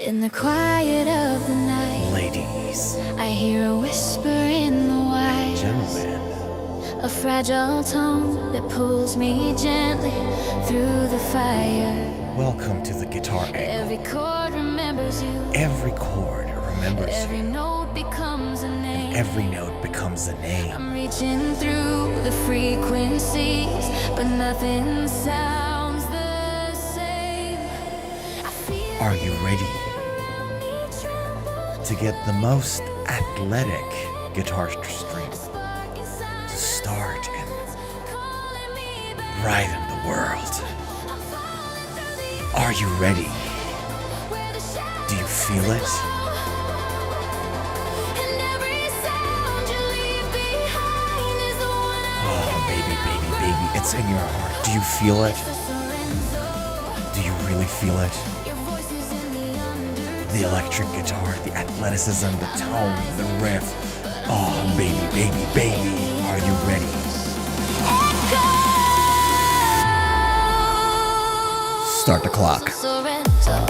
In the quiet of the night, ladies, I hear a whisper in the wire, gentlemen, a fragile tone that pulls me gently through the fire. welcome to the guitar angle. Every chord remembers you. Every chord remembers Every you. note becomes a name. Every note becomes a name. I'm reaching through the frequencies, but nothing sounds the same. I feel Are you ready to get the most athletic guitar string to start and ride in the world? Are you ready? Do you feel it? Oh, baby, baby, baby, it's in your heart. Do you feel it? Do you really feel it? The electric guitar, the athleticism, the tone, the riff. Oh, baby, baby, baby, are you ready? Start the clock. Sorenzo.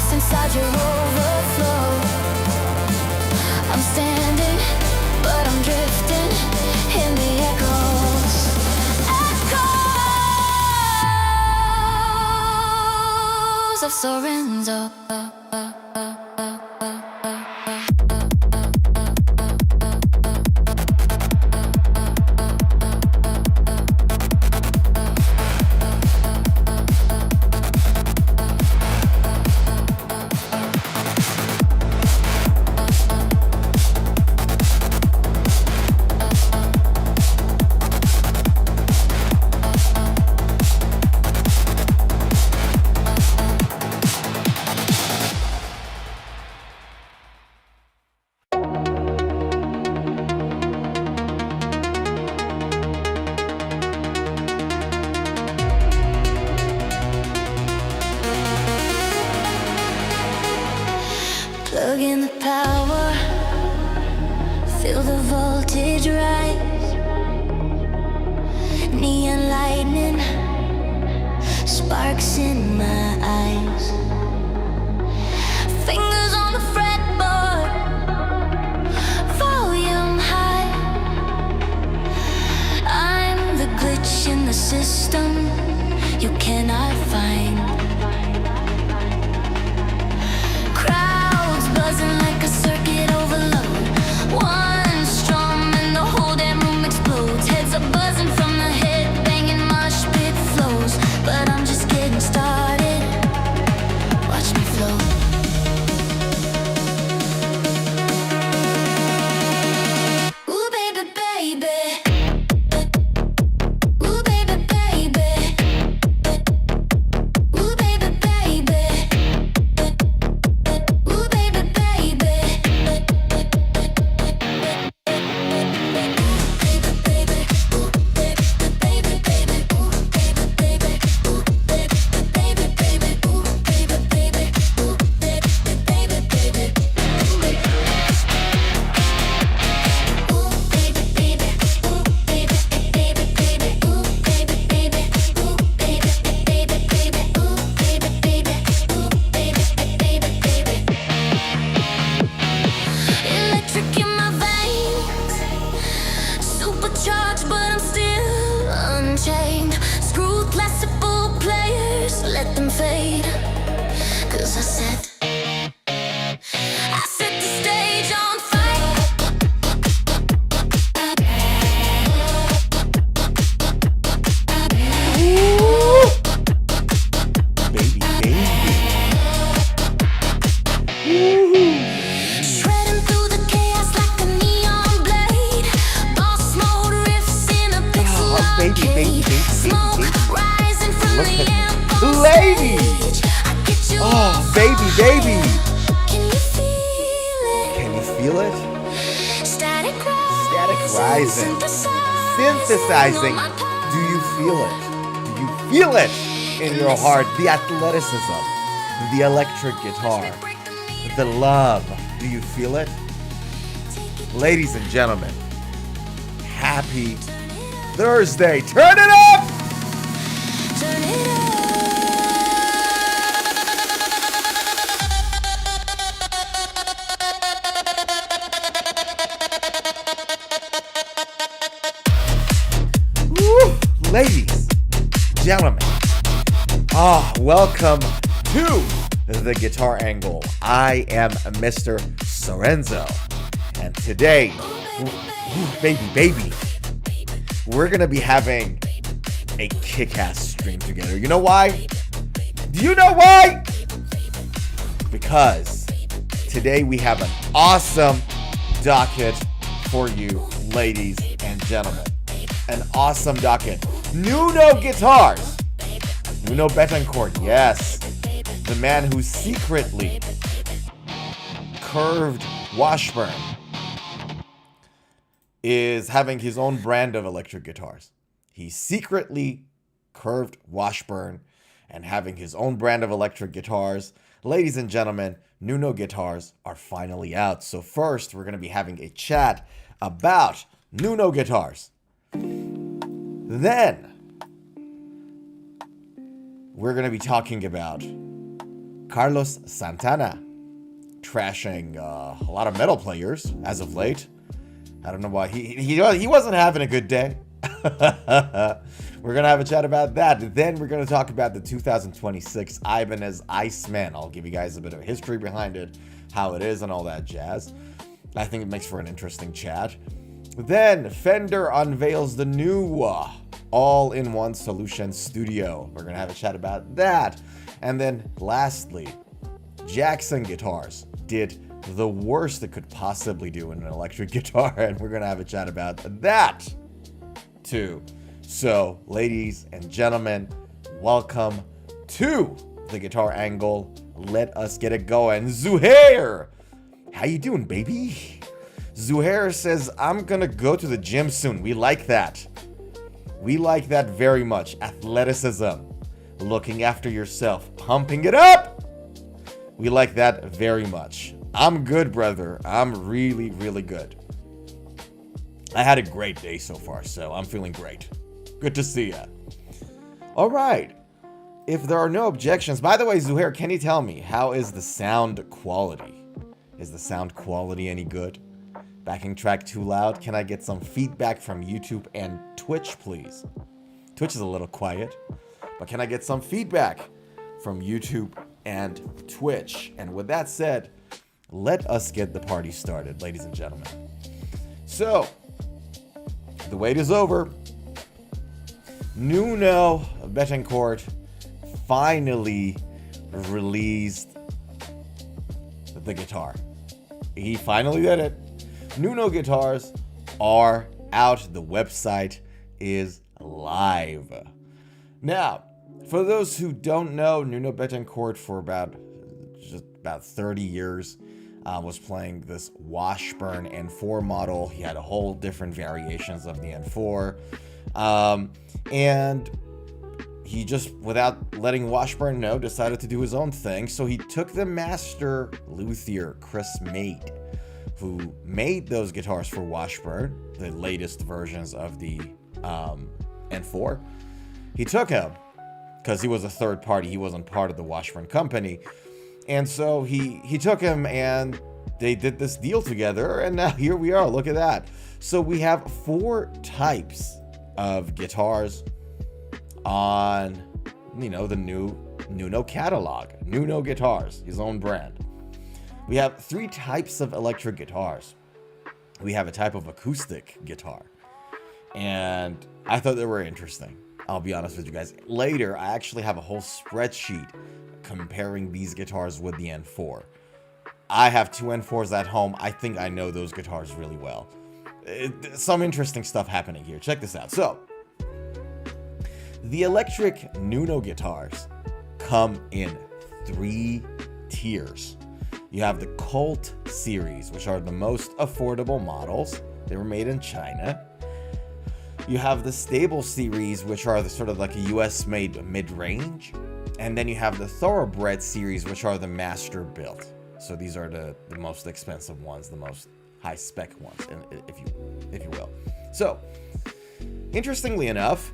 Inside your overflow, I'm standing, but I'm drifting in the echoes. Echoes of Sorenzo. in the power, feel the voltage rise. Neon lightning, sparks in my eyes. Fingers on the fretboard, volume high. I'm the glitch in the system you cannot find. Crowds buzzing like a circuit overload. One strum and the whole damn room explodes. Heads are buzzing from the head banging, mosh pit flows. But I'm just getting started. Watch me flow. Ooh baby, baby. Ooh baby, baby. Ooh baby, baby. Ooh baby, baby. Electric in my veins, supercharged, but I'm still unchained. Screw classical players, let them fade. 'Cause I set the stage on fire. Baby, baby. Shredding through the chaos like a neon blade. Boss mode riffs in a pixel baby, baby, arcade. baby, Smoke baby. rising from Look the at me. amp on Lady! stage. I get you Oh, on baby, fire. baby. Can you feel it? Can you feel it? Static rising. Synthesizing. Do you feel it? Do you feel it in your heart? The athleticism, the electric guitar, the love. Do you feel it? Ladies and gentlemen, happy Thursday. Turn it up! Turn it up. Woo! Ladies, gentlemen, welcome to the Guitar Angle. I am Mr. Sorenzo, and today, baby, we're gonna be having a kick-ass stream together. You know why? Do you know why? Because today we have an awesome docket for you, ladies and gentlemen. An awesome docket. NUNO guitars. NUNO Betancourt, yes. The man who secretly curved Washburn is having his own brand of electric guitars. He secretly curved Washburn and having his own brand of electric guitars. Ladies and gentlemen, NUNO guitars are finally out. So first, we're going to be having a chat about NUNO guitars. Then, we're going to be talking about Carlos Santana trashing a lot of metal players as of late. I don't know why. He wasn't having a good day. We're going to have a chat about that. Then we're going to talk about the 2026 Ibanez Iceman. I'll give you guys a bit of history behind it, how it is, and all that jazz. I think it makes for an interesting chat. Then Fender unveils the new all-in-one Solution Studio. We're going to have a chat about that. And then lastly, Jackson Guitars did the worst it could possibly do in an electric guitar, and we're going to have a chat about that too. So, ladies and gentlemen, welcome to the Guitar Angle. Let us get it going. Zuhair, how you doing, baby? Zuhair says, I'm gonna go to the gym soon. We like that. We like that very much. Athleticism, looking after yourself, pumping it up. We like that very much. I'm good, brother. I'm really, really good. I had a great day so far, so I'm feeling great. Good to see ya. All right. If there are no objections, by the way, Zuhair, can you tell me, how is the sound quality? Is the sound quality any good? Backing track too loud? Can I get some feedback from YouTube and Twitch, please? Twitch is a little quiet, but can I get some feedback from YouTube and Twitch? And with that said, let us get the party started, ladies and gentlemen. So, the wait is over. NUNO Betancourt finally released the guitar. He finally did it. NUNO guitars are out. The website is live. Now, for those who don't know, NUNO Betancourt for about 30 years was playing this Washburn N4 model. He had a whole different variations of the N4. And he just, without letting Washburn know, decided to do his own thing. So he took the master luthier, Chris Mate, who made those guitars for Washburn, the latest versions of the N4. He took him, because he was a third party. He wasn't part of the Washburn company. And so he took him and they did this deal together. And now here we are. Look at that. So we have 4 types of guitars on, the new NUNO catalog. NUNO Guitars, his own brand. We have 3 types of electric guitars. We have a type of acoustic guitar. And I thought they were interesting. I'll be honest with you guys. Later, I actually have a whole spreadsheet comparing these guitars with the N4. I have 2 N4s at home. I think I know those guitars really well. Some interesting stuff happening here. Check this out. So, the electric NUNO guitars come in 3 tiers. You have the Colt series, which are the most affordable models. They were made in China. You have the Stable series, which are the sort of like a US-made mid-range. And then you have the Thoroughbred series, which are the master built. So these are the most expensive ones, the most high-spec ones, if you will. So, interestingly enough,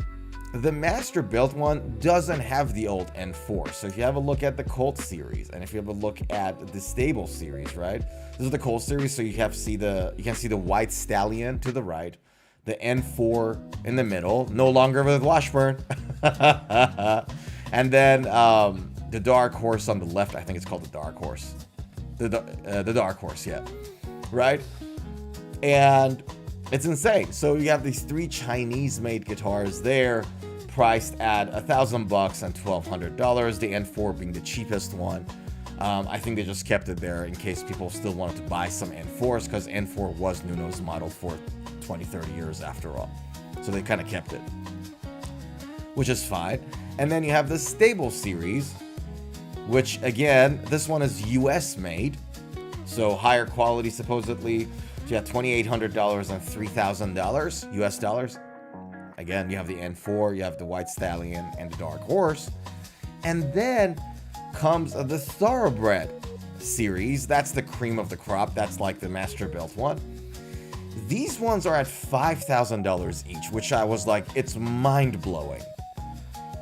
the master built one doesn't have the old N4. So if you have a look at the Colt series, and if you have a look at the Stable series, right? This is the Colt series, so you can see the white stallion to the right, the N4 in the middle, no longer with Washburn, and then the Dark Horse on the left. I think it's called the Dark Horse, the Dark Horse, yeah, right? And it's insane. So you have these 3 Chinese-made guitars there, priced at $1,000 and $1,200. The N4 being the cheapest one. I think they just kept it there in case people still wanted to buy some N4s, because N4 was NUNO's model for 20, 30 years after all. So they kind of kept it, which is fine. And then you have the Stable series, which again, this one is US made, so higher quality supposedly. So you have $2,800 and $3,000 US dollars. Again, you have the N4, you have the White Stallion, and the Dark Horse. And then comes the Thoroughbred series. That's the cream of the crop. That's like the master built one. These ones are at $5,000 each, which I was like, it's mind-blowing.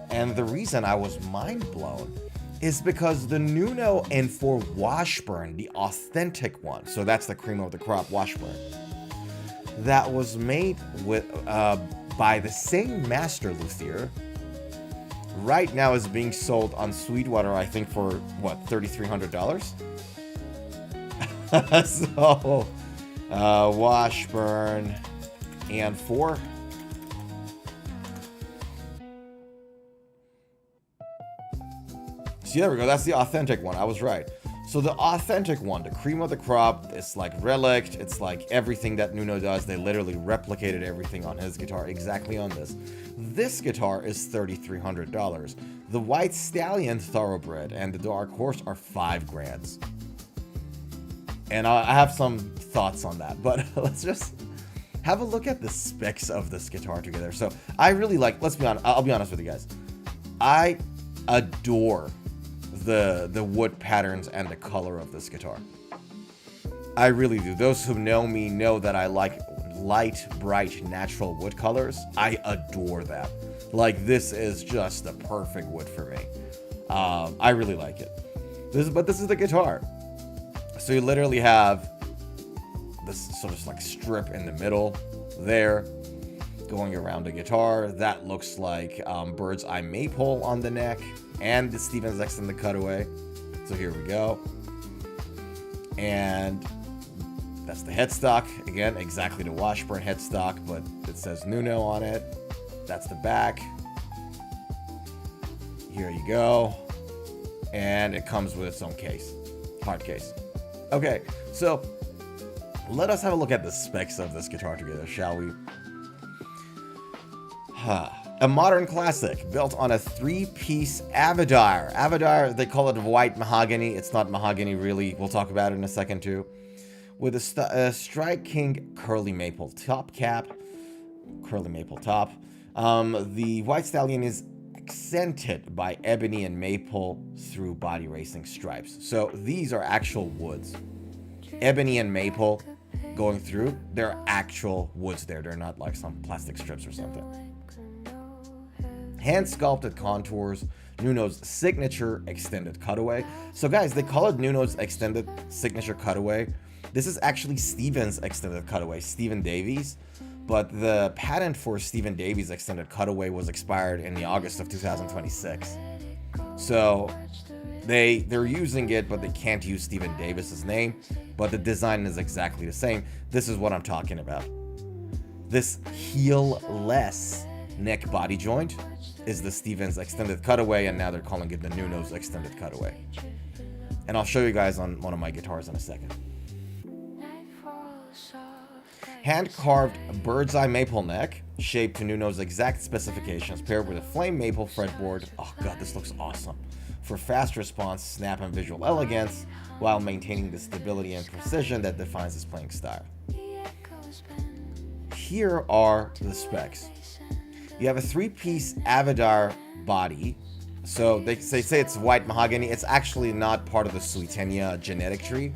And the reason I was mind-blown is because the NUNO N4 Washburn, the authentic one, so that's the cream of the crop Washburn, that was made with by the same master luthier, right now is being sold on Sweetwater, I think, for what, $3,300? So Washburn N4. See, there we go. That's the authentic one. I was right. So the authentic one, the cream of the crop, it's like relic. It's like everything that NUNO does. They literally replicated everything on his guitar exactly on this. This guitar is $3,300. The White Stallion Thoroughbred and the Dark Horse are $5,000. And I have some thoughts on that, but let's just have a look at the specs of this guitar together. So I really like, let's be honest, I'll be honest with you guys. I adore the wood patterns and the color of this guitar. I really do. Those who know me know that I like light, bright, natural wood colors. I adore that. Like, this is just the perfect wood for me. I really like it. But this is the guitar. So you literally have this sort of like strip in the middle there, going around the guitar. That looks like bird's eye maple on the neck, and the Stevens extended cutaway. So here we go. And that's the headstock. Again, exactly the Washburn headstock, but it says NUNO on it. That's the back. Here you go. And it comes with its own case, hard case. Okay, so let us have a look at the specs of this guitar together, shall we? A modern classic built on a 3-piece Avedar. Avedar, they call it white mahogany. It's not mahogany, really. We'll talk about it in a second, too. With a striking curly maple top cap. Curly maple top. The White Stallion is accented by ebony and maple through body racing stripes. So these are actual woods. Ebony and maple going through, they're actual woods there. They're not like some plastic strips or something. Hand sculpted contours, NUNO's signature extended cutaway. So guys, they call it NUNO's extended signature cutaway. This is actually Stevens extended cutaway, Stephen Davies. But the patent for Stephen Davies extended cutaway was expired in the August of 2026. So they're using it, but they can't use Stephen Davis's name. But the design is exactly the same. This is what I'm talking about. This heel-less neck body joint is the Stevens extended cutaway, and now they're calling it the NUNO's extended cutaway. And I'll show you guys on one of my guitars in a second. Hand-carved bird's eye maple neck, shaped to NUNO's exact specifications, paired with a flame maple fretboard. Oh god, this looks awesome. For fast response, snap, and visual elegance, while maintaining the stability and precision that defines his playing style. Here are the specs. You have a 3-piece Avedar body. So they say it's white mahogany. It's actually not part of the Sweetenia genetic tree.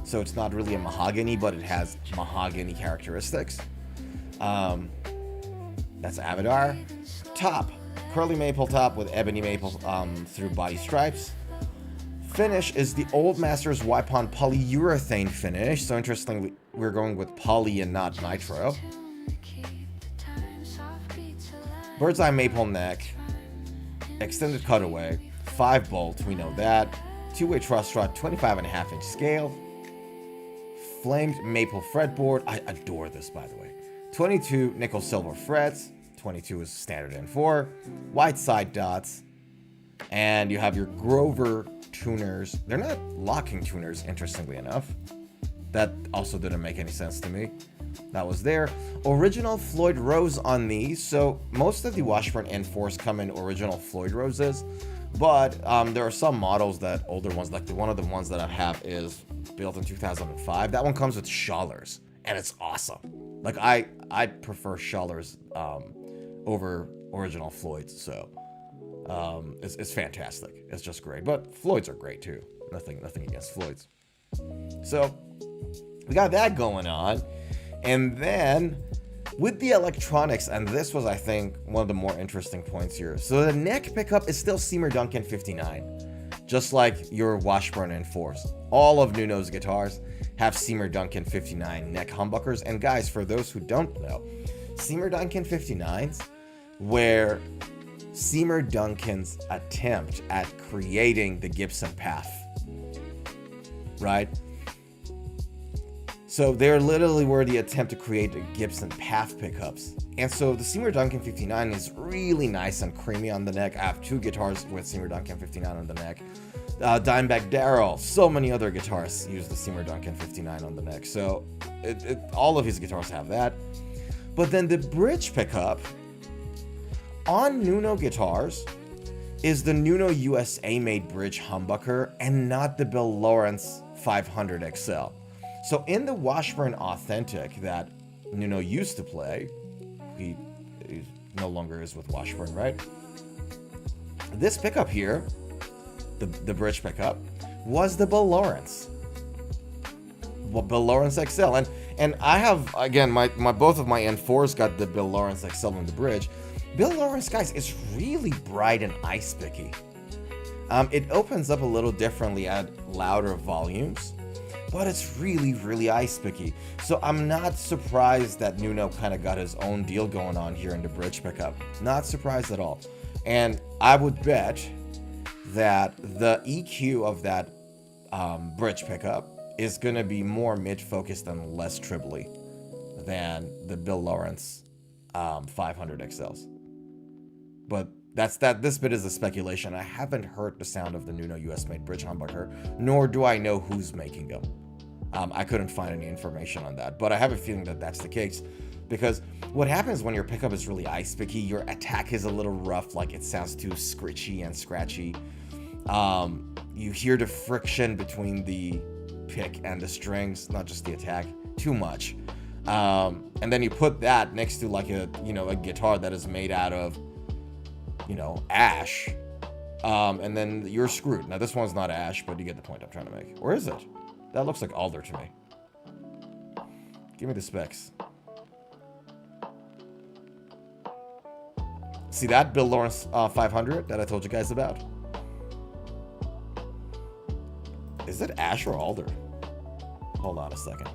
So it's not really a mahogany, but it has mahogany characteristics. That's Avedar. Top, curly maple top with ebony maple through body stripes. Finish is the Old Masters Wipon polyurethane finish. So interestingly, we're going with poly and not nitro. Bird's eye maple neck, extended cutaway, 5-bolt, we know that. 2-way truss strut, 25.5-inch scale. Flamed maple fretboard. I adore this, by the way. 22 nickel silver frets. 22 is standard N4. White side dots. And you have your Grover tuners. They're not locking tuners, interestingly enough. That also didn't make any sense to me. That was there. Original Floyd Rose on these. So most of the Washburn N4s come in original Floyd Roses. But there are some models that older ones, like one of the ones that I have is built in 2005. That one comes with Schallers, and it's awesome. Like I prefer Schallers over original Floyds, so it's fantastic. It's just great. But Floyds are great too. Nothing against Floyds. So we got that going on, and then with the electronics, and this was, I think, one of the more interesting points here. So the neck pickup is still Seymour Duncan 59, just like your Washburn N4s. All of NUNO's guitars have Seymour Duncan 59 neck humbuckers. And guys, for those who don't know, Seymour Duncan 59s were Seymour Duncan's attempt at creating the Gibson Path, right? So they're literally were the attempt to create the Gibson Path pickups. And so the Seymour Duncan 59 is really nice and creamy on the neck. I have 2 guitars with Seymour Duncan 59 on the neck. Dimebag Darrell, so many other guitarists use the Seymour Duncan 59 on the neck. So all of his guitars have that. But then the bridge pickup on NUNO guitars is the NUNO USA made bridge humbucker and not the Bill Lawrence 500 XL. So in the Washburn Authentic that NUNO used to play, he no longer is with Washburn, right? This pickup here, the bridge pickup, was the Bill Lawrence Bill Lawrence XL. And I have, again, my both of my N4s got the Bill Lawrence XL on the bridge. Bill Lawrence, guys, is really bright and ice picky. It opens up a little differently at louder volumes, but it's really, really ice picky. So I'm not surprised that NUNO kind of got his own deal going on here in the bridge pickup. Not surprised at all. And I would bet that the EQ of that bridge pickup is going to be more mid-focused and less trebly than the Bill Lawrence 500 XLs. But this bit is a speculation. I haven't heard the sound of the NUNO US-made bridge humbucker, nor do I know who's making them. I couldn't find any information on that, but I have a feeling that that's the case, because what happens when your pickup is really ice picky, your attack is a little rough, like it sounds too scritchy and scratchy. You hear the friction between the pick and the strings, not just the attack, too much. And then you put that next to like a guitar that is made out of ash, and then you're screwed. Now this one's not ash, but you get the point I'm trying to make. Or is it? That looks like alder to me. Give me the specs. See that Bill Lawrence 500 that I told you guys about? Is it ash or alder? Hold on a second.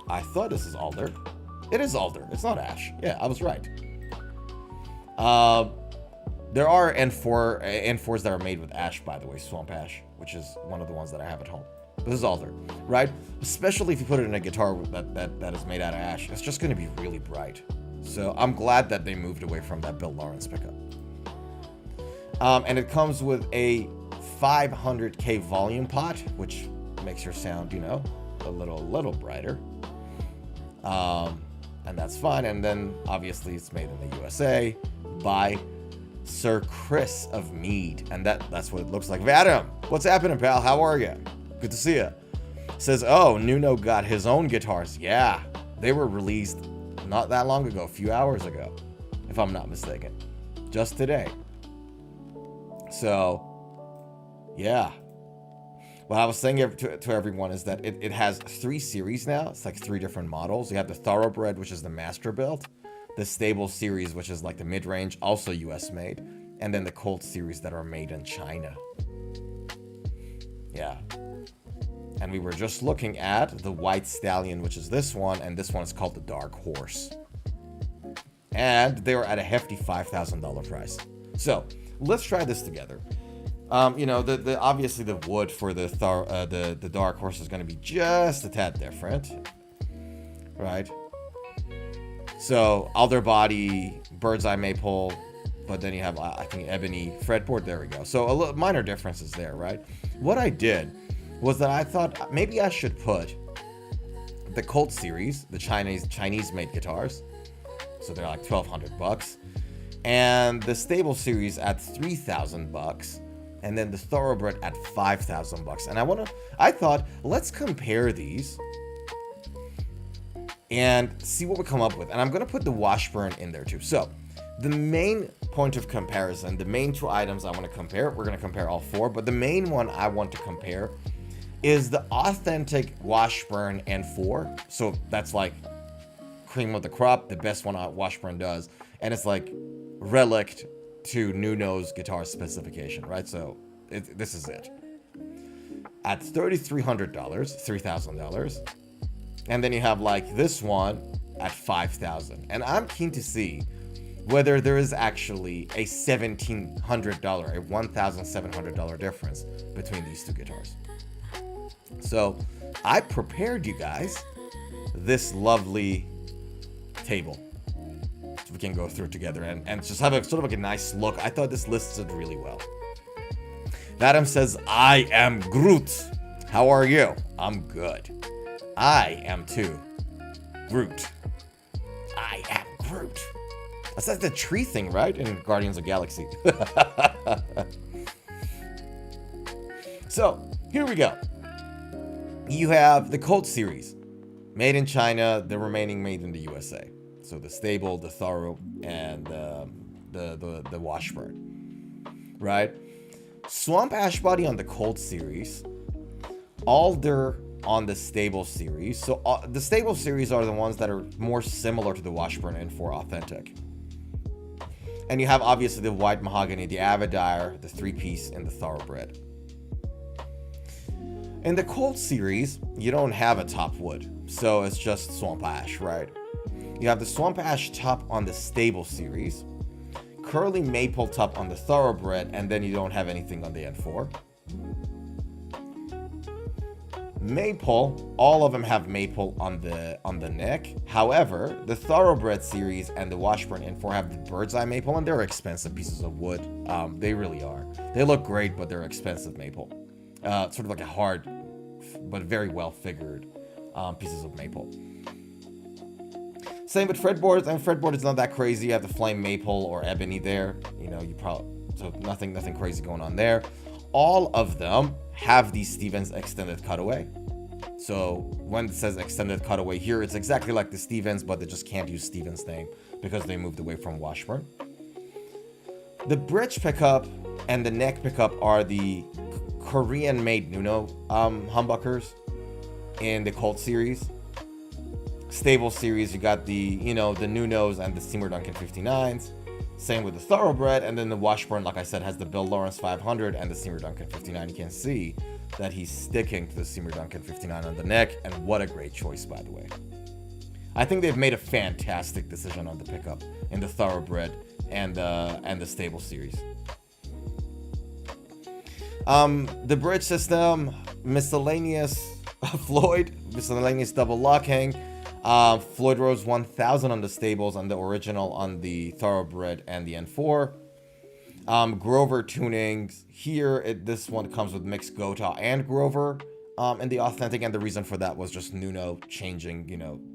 I thought this is alder. It is alder. It's not ash. Yeah, I was right. There are N4s that are made with ash, by the way, swamp ash, which is one of the ones that I have at home. This is alder, right? Especially if you put it in a guitar that is made out of ash, it's just going to be really bright. So I'm glad that they moved away from that Bill Lawrence pickup. And it comes with a 500K volume pot, which makes your sound, a little brighter. And that's fine. And then obviously it's made in the USA by Sir Chris of Mead, and that's what it looks like. Vadim, what's happening, pal? How are you? Good to see you. Says, oh, NUNO got his own guitars. Yeah, they were released not that long ago, a few hours ago, if I'm not mistaken. Just today. So, yeah. What I was saying to everyone is that it has 3 series now. It's like 3 different models. You have the Thoroughbred, which is the master build. The Stable series, which is like the mid-range, also US made. And then the Colt series that are made in China. Yeah. And we were just looking at the White Stallion, which is this one. And this one is called the Dark Horse. And they were at a hefty $5,000 price. So, let's try this together. Obviously the wood for the Dark Horse is going to be just a tad different, right? So alder body, bird's eye maple, but then you have I think ebony fretboard. There we go. So a little minor differences there, right? What I did was that I thought maybe I should put the Colt series, the Chinese made guitars, so they're like $1,200, and the Stable series at $3,000. And then the Thoroughbred at $5,000. And I thought, let's compare these and see what we come up with. And I'm going to put the Washburn in there too. So the main point of comparison, the main 2 items I want to compare, we're going to compare all 4, but the main one I want to compare is the authentic Washburn N4. So that's like cream of the crop, the best one Washburn does. And it's like relic to NUNO's guitar specification, right? So this is it. At $3,300, $3,000. And then you have like this one at $5,000. And I'm keen to see whether there is actually a $1,700, a $1,700 difference between these 2 guitars. So I prepared you guys this lovely table. We can go through together and just have a sort of like a nice look. I thought this listed really well. Vadim says, I am Groot. How are you? I'm good. I am too. Groot. I am Groot. That's like the tree thing, right? In Guardians of the Galaxy. So, here we go. You have the Colt series. Made in China, the remaining made in the USA. So the Stable, the Thorough, and the Washburn, right? Swamp Ash Body on the Colt series, alder on the Stable series. So the Stable series are the ones that are more similar to the Washburn N4 Authentic. And you have obviously the white mahogany, the Avidyr, the 3-piece, and the Thoroughbred. In the Colt series, you don't have a top wood, so it's just swamp ash, right? You have the swamp ash top on the Stable series, curly maple top on the Thoroughbred, and then you don't have anything on the N4. Maple, all of them have maple on the neck. However, the Thoroughbred series and the Washburn N4 have the bird's eye maple, and they're expensive pieces of wood. They really are. They look great, but they're expensive maple. Sort of like a hard, but very well figured pieces of maple. Same with fretboards, and fretboard is not that crazy. You have the flame maple or ebony there. You know, so nothing crazy going on there. All of them have the Stevens extended cutaway. So when it says extended cutaway here, it's exactly like the Stevens, but they just can't use Stevens' name because they moved away from Washburn. The bridge pickup and the neck pickup are the Korean-made NUNO humbuckers in the Colt series. Stable series, you got the NUNOs and the Seymour Duncan 59s. Same with the Thoroughbred, and then the Washburn, like I said, has the Bill Lawrence 500 and the Seymour Duncan 59. You can see that he's sticking to the Seymour Duncan 59 on the neck, and what a great choice, by the way. I think they've made a fantastic decision on the pickup in the Thoroughbred and the Stable series. The bridge system, miscellaneous Floyd, miscellaneous double locking. Floyd Rose 1000 on the Stables and the original on the Thoroughbred and the N4. Grover tunings here. This one comes with mixed Gotha and Grover in the Authentic, and the reason for that was just NUNO changing,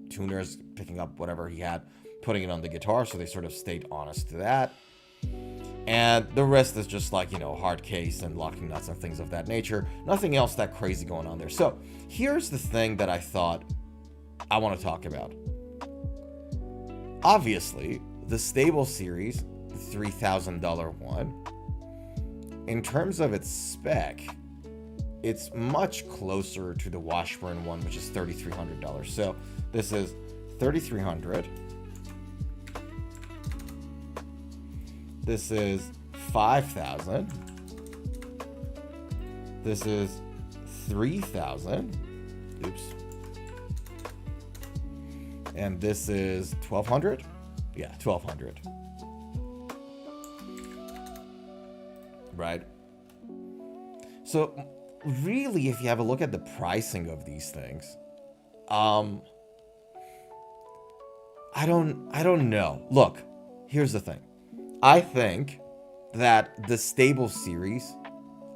tuners, picking up whatever he had, putting it on the guitar, so they sort of stayed honest to that. And the rest is just like, hard case and locking nuts and things of that nature. Nothing else that crazy going on there. So here's the thing that I thought I want to talk about. Obviously, the Stable series, the $3,000 one, in terms of its spec, it's much closer to the Washburn one, which is $3,300. So this is $3,300. This is $5,000. This is $3,000. Oops. And this is $1,200? Yeah, $1,200. Right? So, really, if you have a look at the pricing of these things, I don't know. Look, here's the thing. I think that the Stable series,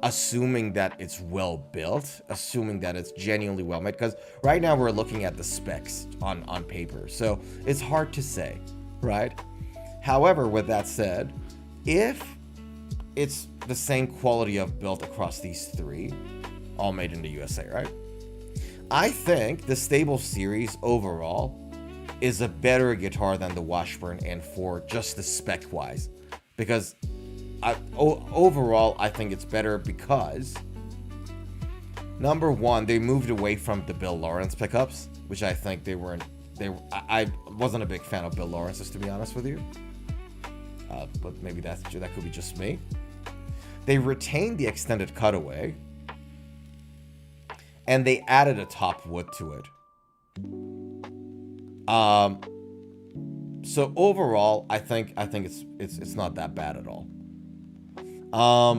assuming that it's well built, assuming that it's genuinely well made, because right now we're looking at the specs on paper, so it's hard to say, right? However, with that said, if it's the same quality of build across these three, all made in the USA, right? I think the Stable series overall is a better guitar than the Washburn N4, just the spec wise, because overall, I think it's better because, number one, they moved away from the Bill Lawrence pickups, which I think I wasn't a big fan of Bill Lawrence's, to be honest with you. But maybe that could be just me. They retained the extended cutaway, and they added a top wood to it. So overall, I think it's not that bad at all. I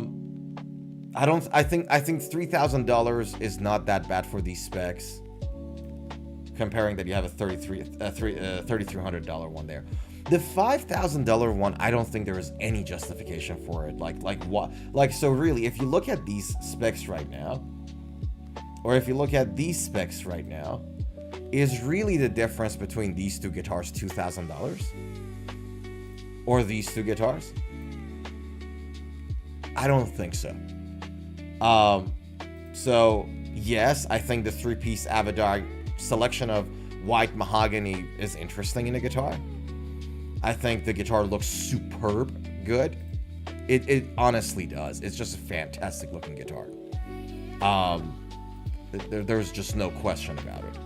think $3,000 is not that bad for these specs, comparing that you have a $3,300 one there. The $5,000 one, I don't think there is any justification for it. Like what? So really, if you look at these specs right now, or if you look at these specs right now, is really the difference between these two guitars $2,000? Or these two guitars? I don't think so. So yes, I think the 3-piece Avidyr selection of white mahogany is interesting in a guitar. I think the guitar looks superb good. It honestly does. It's just a fantastic looking guitar. There's just no question about it.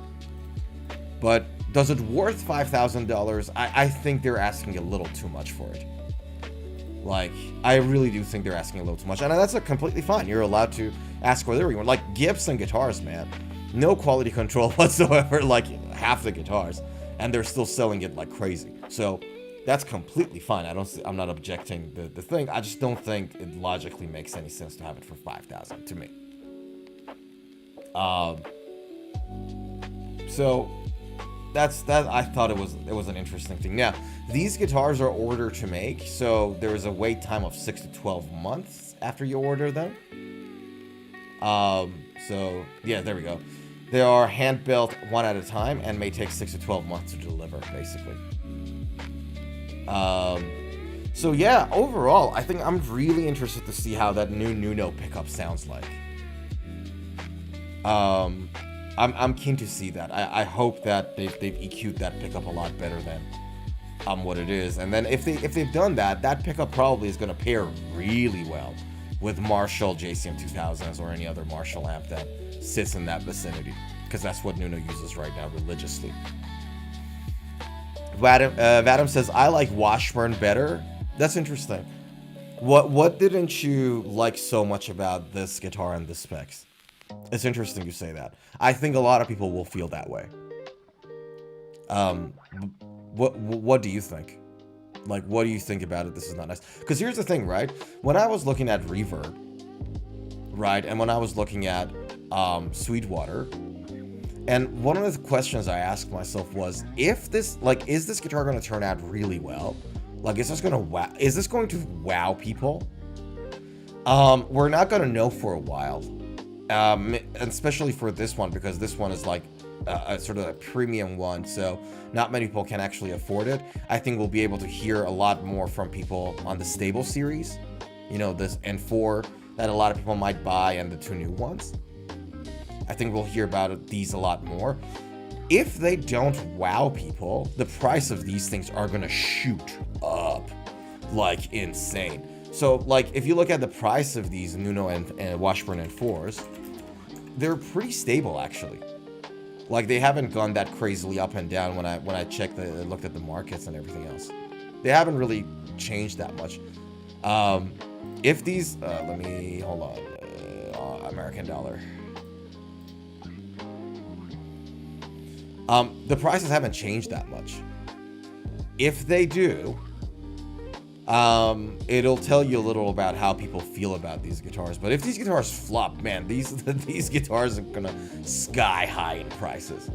But does it worth $5,000? I think they're asking a little too much for it. Like, I really do think they're asking a little too much. And that's completely fine. You're allowed to ask whatever you want. Like, Gibson guitars, man. No quality control whatsoever, like half the guitars. And they're still selling it like crazy. So, that's completely fine. I'm not objecting the thing. I just don't think it logically makes any sense to have it for $5,000 to me. So that's that. I thought it was an interesting thing. Now, these guitars are ordered to make, so there is a wait time of 6 to 12 months after you order them. So yeah, there we go. They are hand built one at a time and may take 6 to 12 months to deliver, basically. So yeah, overall, I think I'm really interested to see how that new NUNO pickup sounds like. I'm keen to see that. I hope that they've EQ'd that pickup a lot better than what it is. And then if they've done that, that pickup probably is going to pair really well with Marshall JCM 2000s or any other Marshall amp that sits in that vicinity, because that's what NUNO uses right now religiously. Vadim says, I like Washburn better. That's interesting. What didn't you like so much about this guitar and the specs? It's interesting you say that. I think a lot of people will feel that way. What do you think? Like, what do you think about it? This is not nice. Because here's the thing, right? When I was looking at Reverb, right, and when I was looking at Sweetwater, and one of the questions I asked myself was, if this, like, is this guitar going to turn out really well? Like, is this going to wow people? We're not going to know for a while. And especially for this one, because this one is like a sort of a premium one, so not many people can actually afford it. I think we'll be able to hear a lot more from people on the stable series, you know, this N4 that a lot of people might buy, and the two new ones. I think we'll hear about these a lot more. If they don't wow people, the price of these things are gonna shoot up like insane. So, like, if you look at the price of these NUNO and Washburn N4s, they're pretty stable, actually. Like, they haven't gone that crazily up and down when I looked at the markets and everything else. They haven't really changed that much. If these, let me, hold on, American dollar. The prices haven't changed that much. If they do, it'll tell you a little about how people feel about these guitars. But if these guitars flop, man, these guitars are gonna sky high in prices.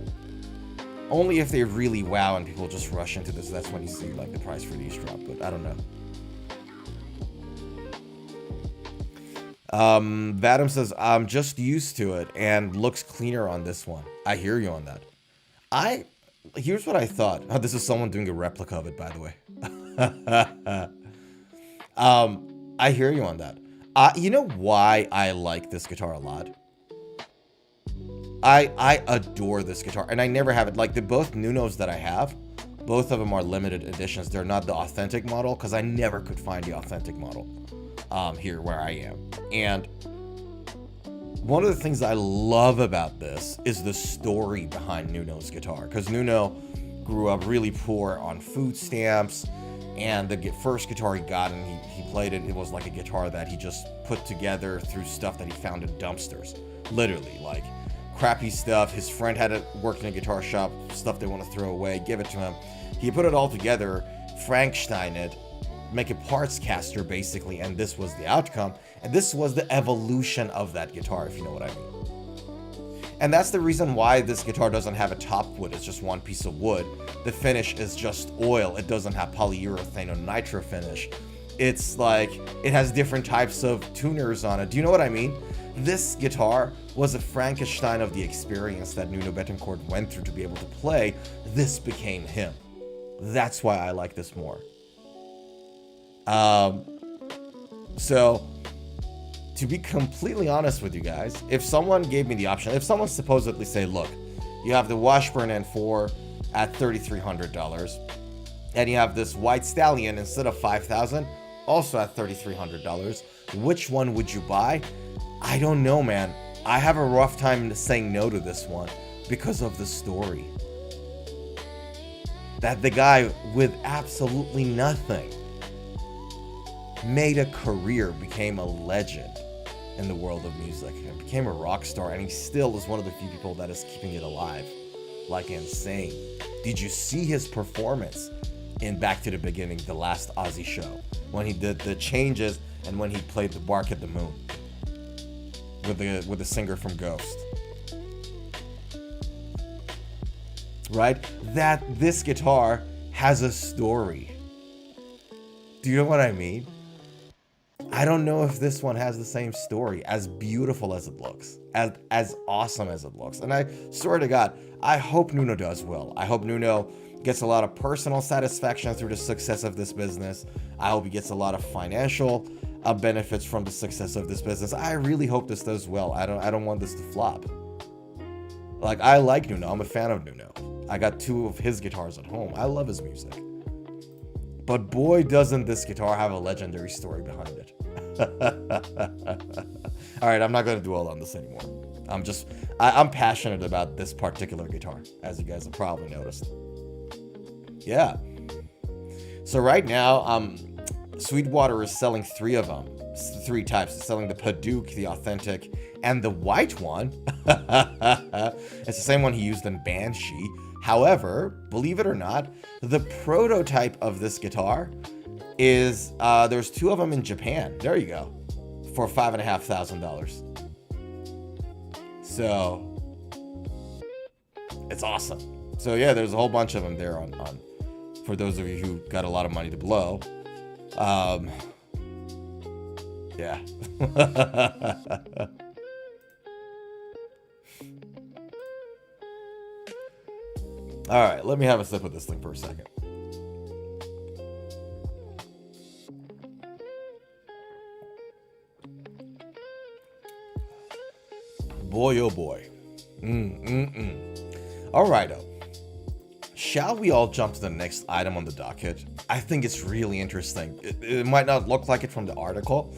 Only if they really wow and people just rush into this, that's when you see like the price for these drop. But I don't know. Vadim says, I'm just used to it and looks cleaner on this one. I hear you on that. Here's what I thought. Oh, this is someone doing a replica of it, by the way. I hear you on that. You know why I like this guitar a lot? I adore this guitar, and I never have it. Like, the both NUNOs that I have, both of them are limited editions. They're not the authentic model, because I never could find the authentic model here where I am. And one of the things I love about this is the story behind NUNO's guitar, because NUNO grew up really poor on food stamps, and the first guitar he got, and he played it, it was like a guitar that he just put together through stuff that he found in dumpsters. Literally, like crappy stuff. His friend had it worked in a guitar shop, stuff they want to throw away, give it to him. He put it all together, Frankenstein it, make a parts caster basically, and this was the outcome. And this was the evolution of that guitar, if you know what I mean. And that's the reason why this guitar doesn't have a top wood. It's just one piece of wood. The finish is just oil. It doesn't have polyurethane or nitro finish. It's like, it has different types of tuners on it. Do you know what I mean? This guitar was a Frankenstein of the experience that Nuno Bettencourt went through to be able to play. This became him. That's why I like this more. So, to be completely honest with you guys, if someone gave me the option, if someone supposedly say, look, you have the Washburn N4 at $3,300, and you have this White Stallion instead of $5,000, also at $3,300, which one would you buy? I don't know, man. I have a rough time saying no to this one because of the story. That the guy with absolutely nothing made a career, became a legend in the world of music, and became a rock star, and he still is one of the few people that is keeping it alive. Like insane. Did you see his performance in Back to the Beginning, the last Ozzy show? When he did the changes and when he played the Bark at the Moon with the singer from Ghost. Right? That this guitar has a story. Do you know what I mean? I don't know if this one has the same story, as beautiful as it looks, as awesome as it looks. And I swear to God, I hope NUNO does well. I hope NUNO gets a lot of personal satisfaction through the success of this business. I hope he gets a lot of financial benefits from the success of this business. I really hope this does well. I don't want this to flop. Like, I like NUNO. I'm a fan of NUNO. I got 2 of his guitars at home. I love his music. But boy, doesn't this guitar have a legendary story behind it. Alright, I'm not going to dwell on this anymore. I'm passionate about this particular guitar, as you guys have probably noticed. Yeah. So right now, Sweetwater is selling 3 of them. 3 types. It's selling the Paduke, the authentic, and the white one. It's the same one he used in Banshee. However, believe it or not, the prototype of this guitar is, there's 2 of them in Japan. There you go. For $5,500. So, it's awesome. So yeah, there's a whole bunch of them there on for those of you who got a lot of money to blow. Yeah. Alright, let me have a sip of this thing for a second. Boy, oh boy. Alrighto. Shall we all jump to the next item on the docket? I think it's really interesting. It might not look like it from the article,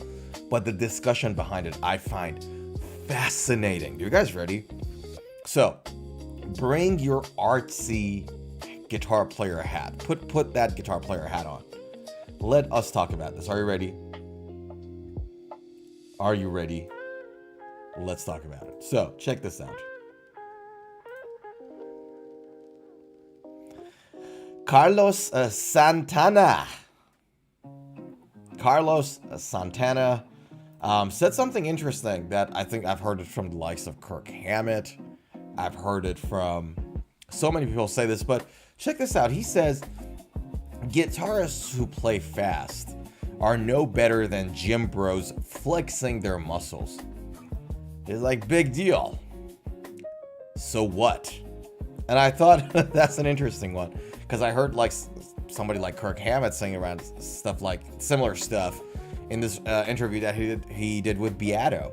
but the discussion behind it I find fascinating. You guys ready? So, bring your artsy guitar player hat. Put that guitar player hat on. Let us talk about this. Are you ready? Are you ready? Let's talk about it. So, check this out. Carlos Santana. Carlos Santana said something interesting that I think I've heard it from the likes of Kirk Hammett. I've heard it from so many people say this, but check this out. He says, guitarists who play fast are no better than gym bros flexing their muscles. It's like, big deal. So what? And I thought that's an interesting one, because I heard like somebody like Kirk Hammett saying around stuff like similar stuff in this interview that he did with Beato.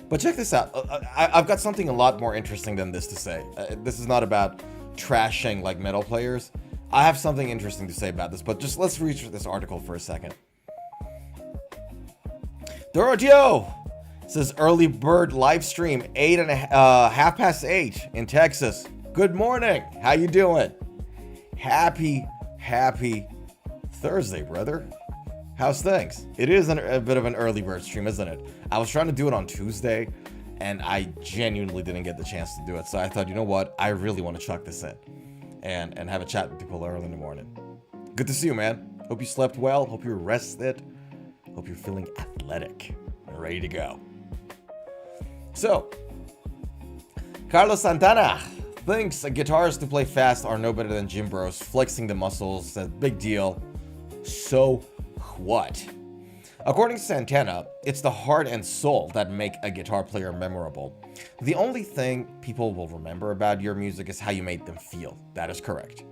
But check this out. I've got something a lot more interesting than this to say. This is not about trashing like metal players. I have something interesting to say about this, but just let's read this article for a second. Dorodio says early bird live stream 8:30 in Texas. Good morning. How you doing? Happy Thursday, brother. How's things? It is a bit of an early bird stream, isn't it? I was trying to do it on Tuesday, and I genuinely didn't get the chance to do it. So I thought, you know what? I really want to chuck this in and have a chat with people early in the morning. Good to see you, man. Hope you slept well. Hope you're rested. Hope you're feeling athletic and ready to go. So, Carlos Santana thinks guitarists who play fast are no better than gym bros flexing the muscles. Says, big deal. So what? According to Santana, it's the heart and soul that make a guitar player memorable. The only thing people will remember about your music is how you made them feel. That is correct.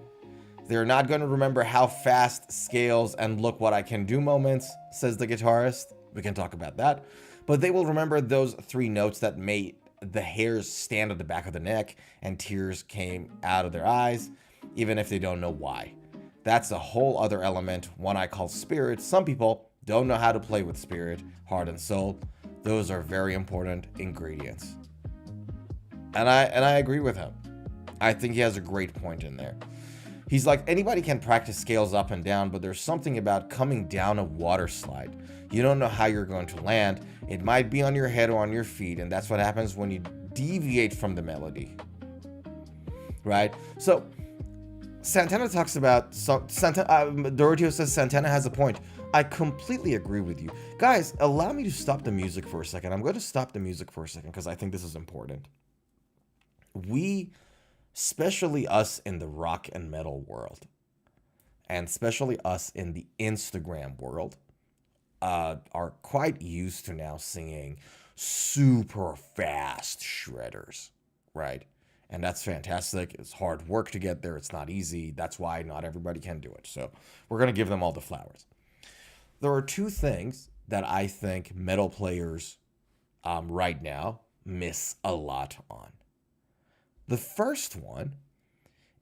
They're not going to remember how fast scales and look what I can do moments, says the guitarist. We can talk about that. But they will remember those 3 notes that made the hairs stand at the back of the neck and tears came out of their eyes, even if they don't know why. That's a whole other element, one I call spirit. Some people don't know how to play with spirit, heart, and soul. Those are very important ingredients. And I agree with him. I think he has a great point in there. He's like, anybody can practice scales up and down, but there's something about coming down a water slide. You don't know how you're going to land. It might be on your head or on your feet, and that's what happens when you deviate from the melody. Right? So, Santana talks about... Doroteo says Santana has a point. I completely agree with you. Guys, allow me to stop the music for a second. I'm going to stop the music for a second because I think this is important. We... especially us in the rock and metal world, and especially us in the Instagram world, are quite used to now singing super fast shredders, right? And that's fantastic. It's hard work to get there. It's not easy. That's why not everybody can do it. So we're going to give them all the flowers. There are two things that I think metal players right now miss a lot on. The first one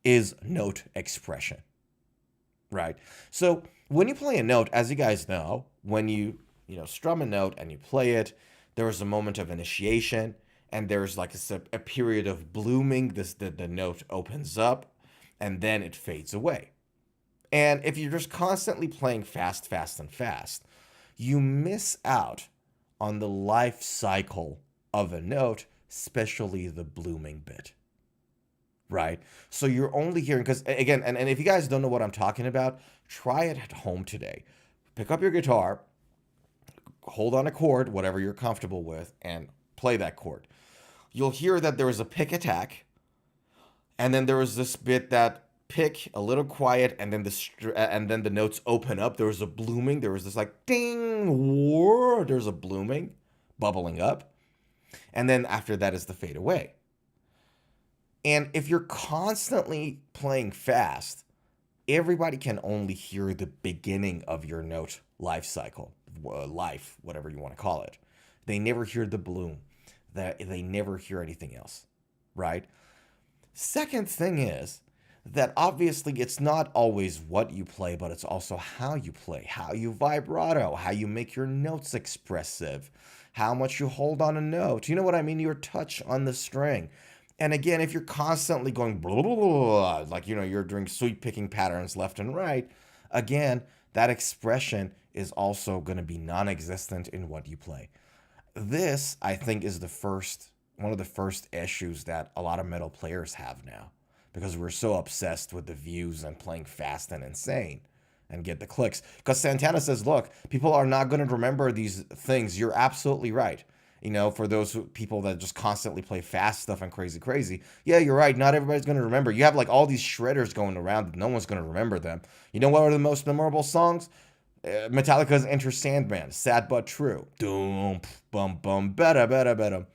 is note expression, right? So when you play a note, as you guys know, when you strum a note and you play it, there is a moment of initiation, and there's like a period of blooming. The note opens up, and then it fades away. And if you're just constantly playing fast, fast, and fast, you miss out on the life cycle of a note, especially the blooming bit. Right? So you're only hearing, because again, and if you guys don't know what I'm talking about, try it at home today. Pick up your guitar, hold on a chord, whatever you're comfortable with, and play that chord. You'll hear that there is a pick attack, and then there is this bit that pick a little quiet, and then the notes open up. There was a blooming. There was this like ding, whoa, there's a blooming, bubbling up, and then after that is the fade away. And if you're constantly playing fast, everybody can only hear the beginning of your note life cycle, life, whatever you want to call it. They never hear the bloom. They never hear anything else, right? Second thing is that obviously it's not always what you play, but it's also how you play, how you vibrato, how you make your notes expressive, how much you hold on a note. You know what I mean? Your touch on the string. And again, if you're constantly going blah, blah, blah, like, you're doing sweep picking patterns left and right, again, that expression is also going to be non-existent in what you play. This, I think, is one of the first issues that a lot of metal players have now, because we're so obsessed with the views and playing fast and insane and get the clicks. Because Santana says, look, people are not going to remember these things. You're absolutely right. For those people that just constantly play fast stuff and crazy. Yeah, you're right. Not everybody's going to remember. You have like all these shredders going around. No one's going to remember them. You know what are the most memorable songs? Metallica's Enter Sandman, Sad But True. Doom, bum, bum, better, better, better.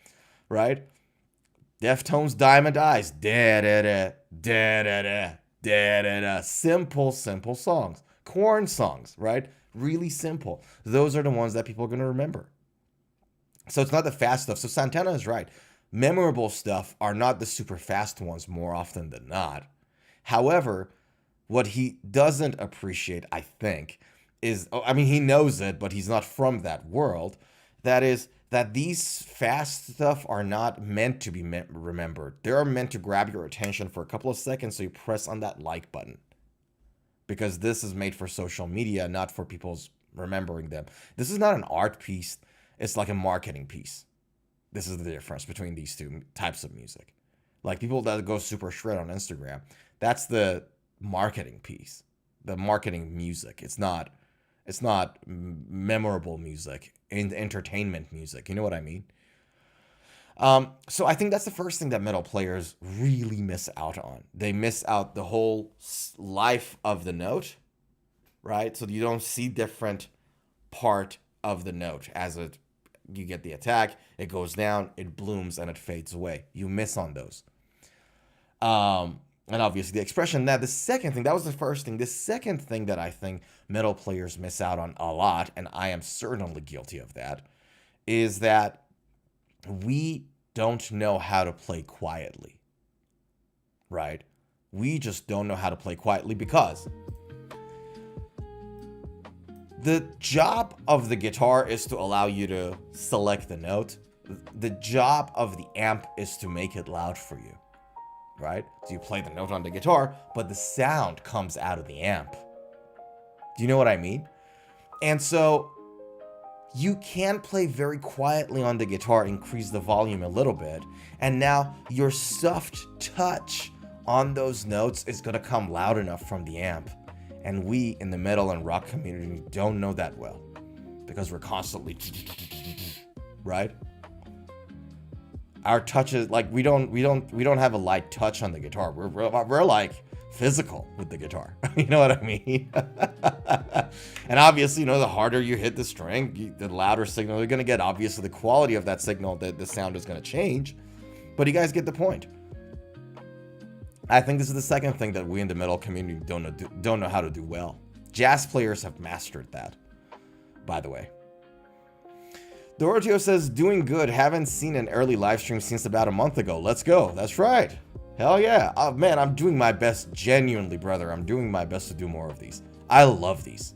Right? Deftones' Diamond Eyes. Da-da-da, da-da-da, da-da-da. Simple songs. Korn songs, right? Really simple. Those are the ones that people are going to remember. So it's not the fast stuff. So Santana is right. Memorable stuff are not the super fast ones more often than not. However, what he doesn't appreciate, I think, is, he knows it, but he's not from that world. That is that these fast stuff are not meant to be remembered. They are meant to grab your attention for a couple of seconds so you press on that like button. Because this is made for social media, not for people's remembering them. This is not an art piece. It's like a marketing piece. This is the difference between these two types of music. Like people that go super shred on Instagram, that's the marketing piece, the marketing music. It's not memorable music, entertainment music. You know what I mean? So I think that's the first thing that metal players really miss out on. They miss out the whole life of the note, right? So you don't see different part of the note as you get the attack, it goes down, it blooms, and it fades away. You miss on those. And obviously the expression. Now, the second thing, that was the first thing. The second thing that I think metal players miss out on a lot, and I am certainly guilty of that, is that we don't know how to play quietly, right? We just don't know how to play quietly because the job of the guitar is to allow you to select the note. the job of the amp is to make it loud for you, right? So you play the note on the guitar, but the sound comes out of the amp. Do you know what I mean? And so you can play very quietly on the guitar, increase the volume a little bit, and now your soft touch on those notes is going to come loud enough from the amp. And we in the metal and rock community don't know that well, because we're constantly, right? Our touches, like we don't have a light touch on the guitar. We're like physical with the guitar. You know what I mean? And obviously, you know, the harder you hit the string, the louder signal you're going to get. Obviously, the quality of that signal, the sound is going to change. But you guys get the point. I think this is the second thing that we in the metal community don't know how to do well. Jazz players have mastered that, by the way. Doroteo says, doing good. Haven't seen an early live stream since about a month ago. Let's go. That's right. Hell yeah. Oh, man, I'm doing my best. Genuinely, brother. I'm doing my best to do more of these. I love these.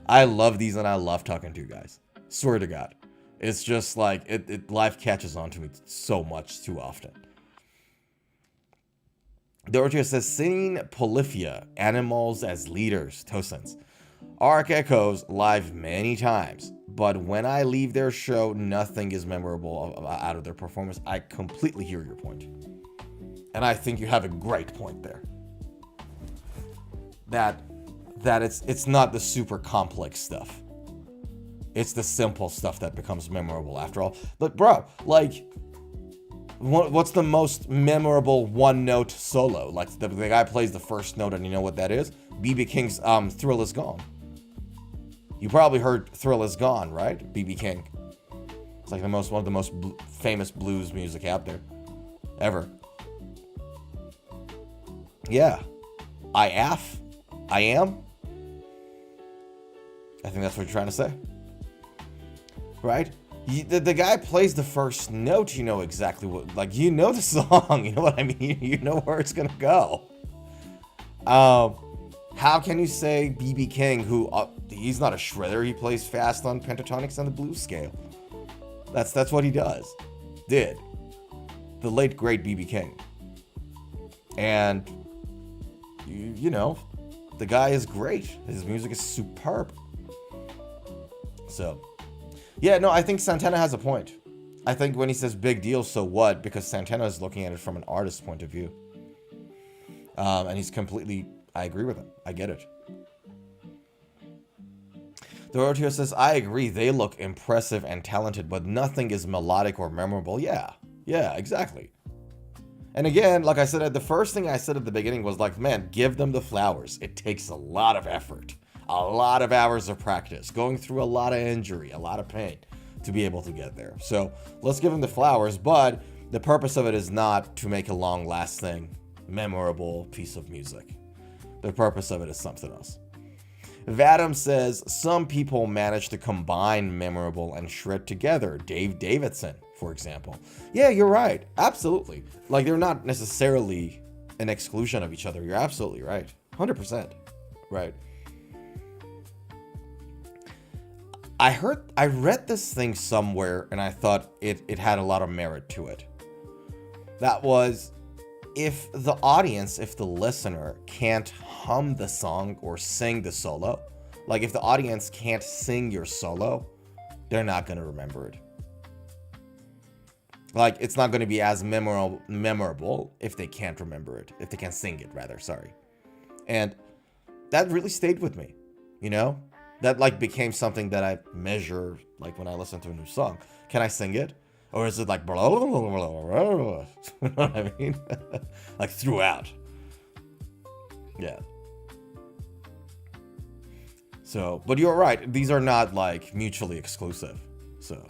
I love these, and I love talking to you guys. Swear to God. It's just like, life catches on to me so much too often. Doroteo says, singing Polyphia, Animals as Leaders, Tosens. Arc Echoes live many times, but when I leave their show, nothing is memorable out of their performance. I completely hear your point. And I think you have a great point there. That it's not the super complex stuff. It's the simple stuff that becomes memorable after all. But bro, like, what's the most memorable one-note solo? Like, the guy plays the first note, and you know what that is? B.B. King's Thrill Is Gone. You probably heard Thrill Is Gone, right? B.B. King. It's like one of the most famous blues music out there. Ever. Yeah. I am? I think that's what you're trying to say. Right? The guy plays the first note, you know exactly what, like, you know the song, you know what I mean? You know where it's gonna go. How can you say B.B. King, who, he's not a shredder, he plays fast on pentatonics and the blues scale. That's what he does. Did. The late, great B.B. King. And, you know, the guy is great. His music is superb. So, yeah, no, I think Santana has a point. I think when he says big deal, so what? Because Santana is looking at it from an artist's point of view. And he's completely, I agree with him. I get it. Doroteo says, I agree. They look impressive and talented, but nothing is melodic or memorable. Yeah, exactly. And again, like I said, the first thing I said at the beginning was like, man, give them the flowers. It takes a lot of effort, a lot of hours of practice, going through a lot of injury, a lot of pain to be able to get there. So let's give them the flowers, but the purpose of it is not to make a long-lasting, memorable piece of music. The purpose of it is something else. Vadim says, some people manage to combine memorable and shred together. Dave Davidson, for example. Yeah, you're right. Absolutely. Like, they're not necessarily an exclusion of each other. You're absolutely right. 100%. Right. I read this thing somewhere, and I thought it had a lot of merit to it. That was, if the audience, if the listener can't hum the song or sing the solo, like if the audience can't sing your solo, they're not going to remember it. Like, it's not going to be as memorable if they can't remember it, if they can't sing it, rather, sorry. And that really stayed with me, you know? That, like, became something that I measure, like, when I listen to a new song. Can I sing it? Or is it like, blah, blah, blah, blah, blah, you know what I mean? Like, throughout. Yeah. So, but you're right. These are not, like, mutually exclusive. So,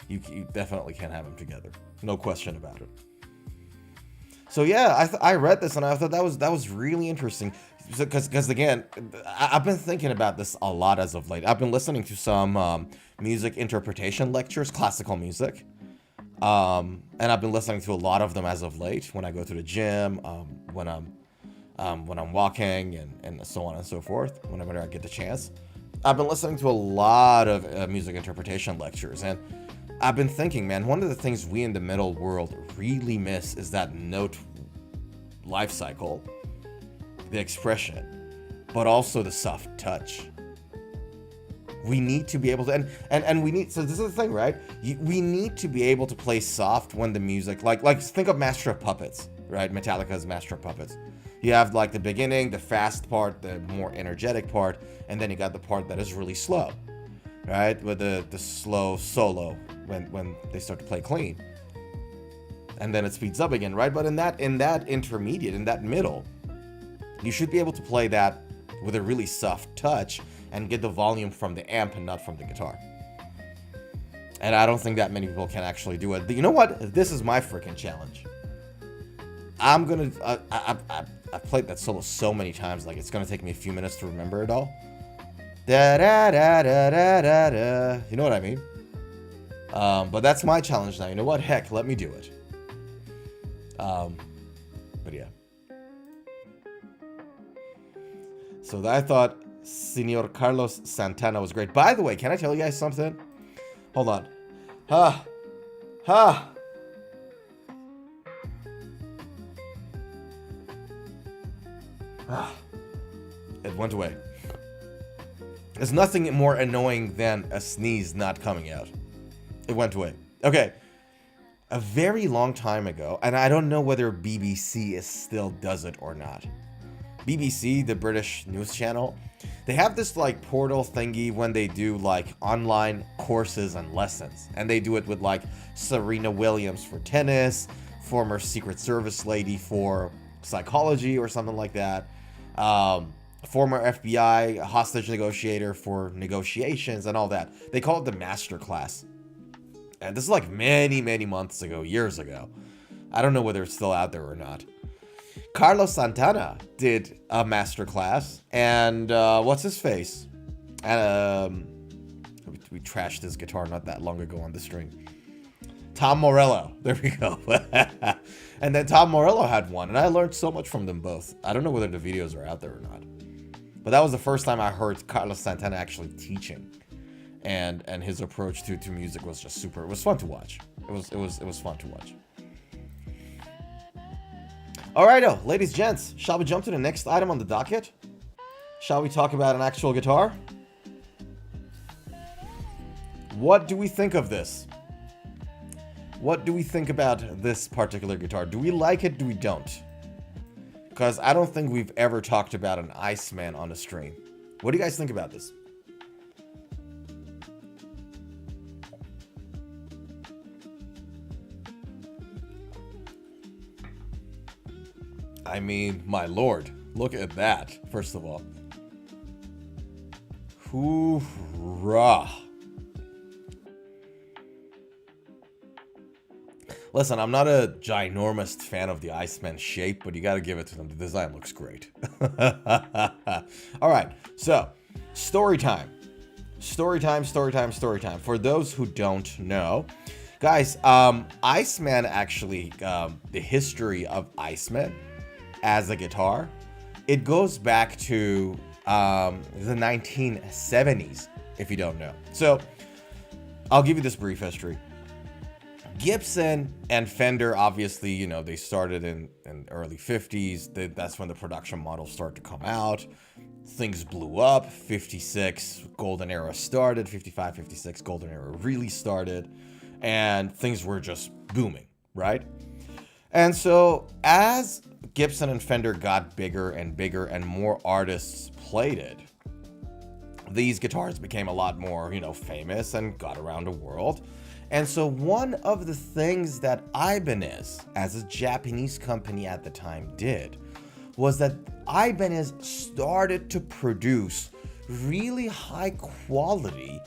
you definitely can't have them together. No question about it. So, yeah, I read this and I thought that was really interesting. Because again, I've been thinking about this a lot as of late. I've been listening to some music interpretation lectures, classical music. And I've been listening to a lot of them as of late when I go to the gym, when I'm walking, and so on and so forth, whenever I get the chance. I've been listening to a lot of music interpretation lectures, and I've been thinking, man, one of the things we in the metal world really miss is that note life cycle, the expression, but also the soft touch. We need to be able to, and we need, so this is the thing, right? We need to be able to play soft when the music, like think of Master of Puppets, right? Metallica's Master of Puppets. You have like the beginning, the fast part, the more energetic part, and then you got the part that is really slow, right? With the slow solo when they start to play clean. And then it speeds up again, right? But in that intermediate, in that middle, you should be able to play that with a really soft touch and get the volume from the amp and not from the guitar. And I don't think that many people can actually do it. But you know what? This is my freaking challenge. I'm gonna, I've played that solo so many times, like it's gonna take me a few minutes to remember it all. Da da da da da da da. You know what I mean? But that's my challenge now. You know what? Heck, let me do it. But yeah. So I thought Senor Carlos Santana was great. By the way, can I tell you guys something? Hold on. It went away. There's nothing more annoying than a sneeze not coming out. It went away. Okay. A very long time ago, and I don't know whether BBC still does it or not. BBC, the British news channel, they have this like portal thingy when they do like online courses and lessons. And they do it with like Serena Williams for tennis, former Secret Service lady for psychology or something like that. Former FBI hostage negotiator for negotiations and all that. They call it the master class. And this is like many, many months ago, years ago. I don't know whether it's still out there or not. Carlos Santana did a master class, and what's his face? And we trashed his guitar not that long ago on the stream. Tom Morello. There we go. And then Tom Morello had one, and I learned so much from them both. I don't know whether the videos are out there or not. But that was the first time I heard Carlos Santana actually teaching. And his approach to music was just super. It was fun to watch. It was fun to watch. Alrighto, ladies, gents, shall we jump to the next item on the docket? Shall we talk about an actual guitar? What do we think of this? What do we think about this particular guitar? Do we like it? Do we don't? Because I don't think we've ever talked about an Iceman on a stream. What do you guys think about this? I mean, my lord, look at that, first of all. Hoorah. Listen, I'm not a ginormous fan of the Iceman shape, but you gotta give it to them. The design looks great. Alright, so, story time. Story time. For those who don't know, guys, Iceman actually, the history of Iceman as a guitar, it goes back to the 1970s, if you don't know. So, I'll give you this brief history. Gibson and Fender, obviously, you know, they started in early 50s. That's when the production models started to come out. Things blew up. 56, golden era started. 55, 56, golden era really started. And things were just booming, right? And so as Gibson and Fender got bigger and bigger and more artists played it, these guitars became a lot more, you know, famous and got around the world. And so one of the things that Ibanez, as a Japanese company at the time, did was that Ibanez started to produce really high quality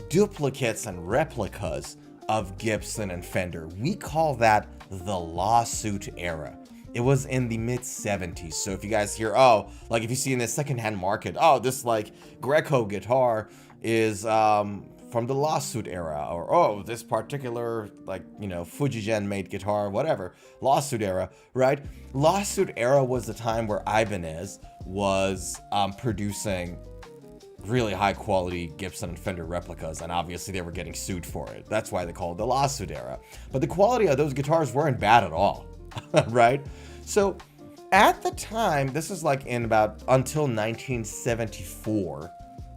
duplicates and replicas of Gibson and Fender. We call that the lawsuit era. It was in the mid-70s. So if you guys hear, oh, like if you see in the secondhand market, oh, this like Greco guitar is from the lawsuit era, or oh, this particular, like, you know, Fujigen made guitar, whatever, lawsuit era, right? Lawsuit era was the time where Ibanez was producing really high quality Gibson and Fender replicas, and obviously they were getting sued for it. That's why they call it the lawsuit era. But the quality of those guitars weren't bad at all, right? So at the time, this is like in about until 1974,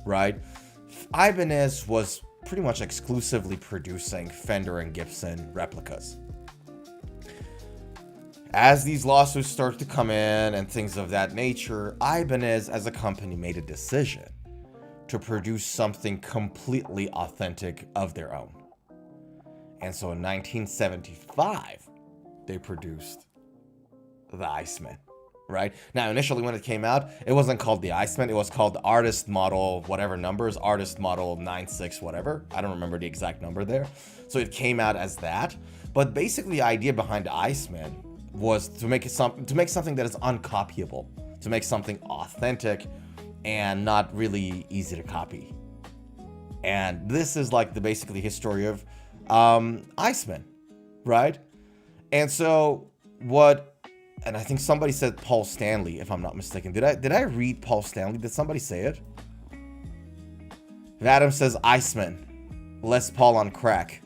right? Ibanez was pretty much exclusively producing Fender and Gibson replicas. As these lawsuits started to come in and things of that nature, Ibanez as a company made a decision to produce something completely authentic of their own. And so in 1975, they produced the Iceman, right? Now, initially when it came out, it wasn't called the Iceman. It was called the Artist Model, whatever numbers, Artist Model 96, whatever. I don't remember the exact number there. So it came out as that. But basically the idea behind the Iceman was to make something that is uncopyable, to make something authentic and not really easy to copy. And this is like the basically history of Iceman, right? And so and I think somebody said Paul Stanley, if I'm not mistaken. Did I read Paul Stanley? Did somebody say it? Adam says Iceman, Les Paul on crack.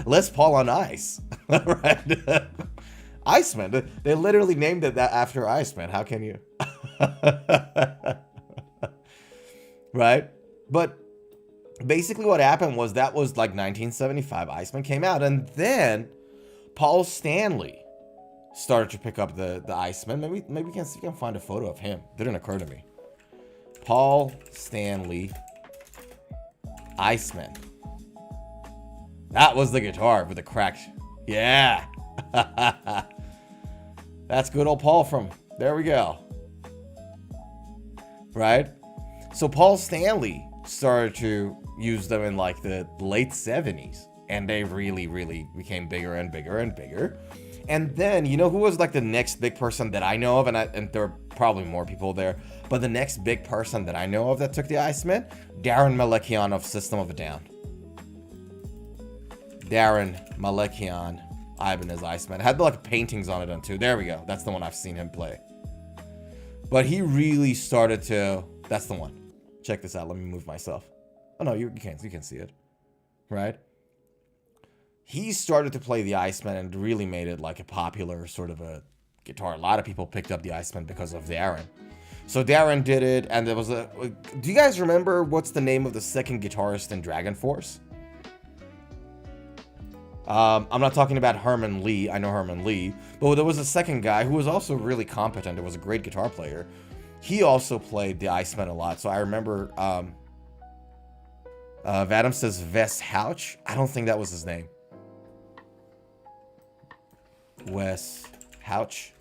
Les Paul on ice, right? Iceman. They literally named it that after Iceman. How can you? Right? But basically what happened was that was like 1975. Iceman came out, and then Paul Stanley started to pick up the Iceman. Maybe we can see if we can find a photo of him. Didn't occur to me. Paul Stanley Iceman. That was the guitar with the cracked. Yeah. That's good old Paul from, there we go. Right? So Paul Stanley started to use them in like the late 70s. And they really, really became bigger and bigger and bigger. And then, you know who was like the next big person that I know of? And there are probably more people there. But the next big person that I know of that took the Iceman? Darren Malekian of System of a Down. Darren Malekian, Ibanez Iceman. Had like paintings on it too. There we go. That's the one I've seen him play. But he really started to... That's the one. Check this out. Let me move myself. Oh no, you can see it. Right? He started to play the Iceman and really made it like a popular sort of a guitar. A lot of people picked up the Iceman because of Darren. So Darren did it, and there was a... Do you guys remember what's the name of the second guitarist in Dragon Force? I'm not talking about Herman Lee. I know Herman Lee. But there was a second guy who was also really competent. It was a great guitar player. He also played the Iceman a lot. So I remember... Vadim says Wes Houch. I don't think that was his name. Wes Houch.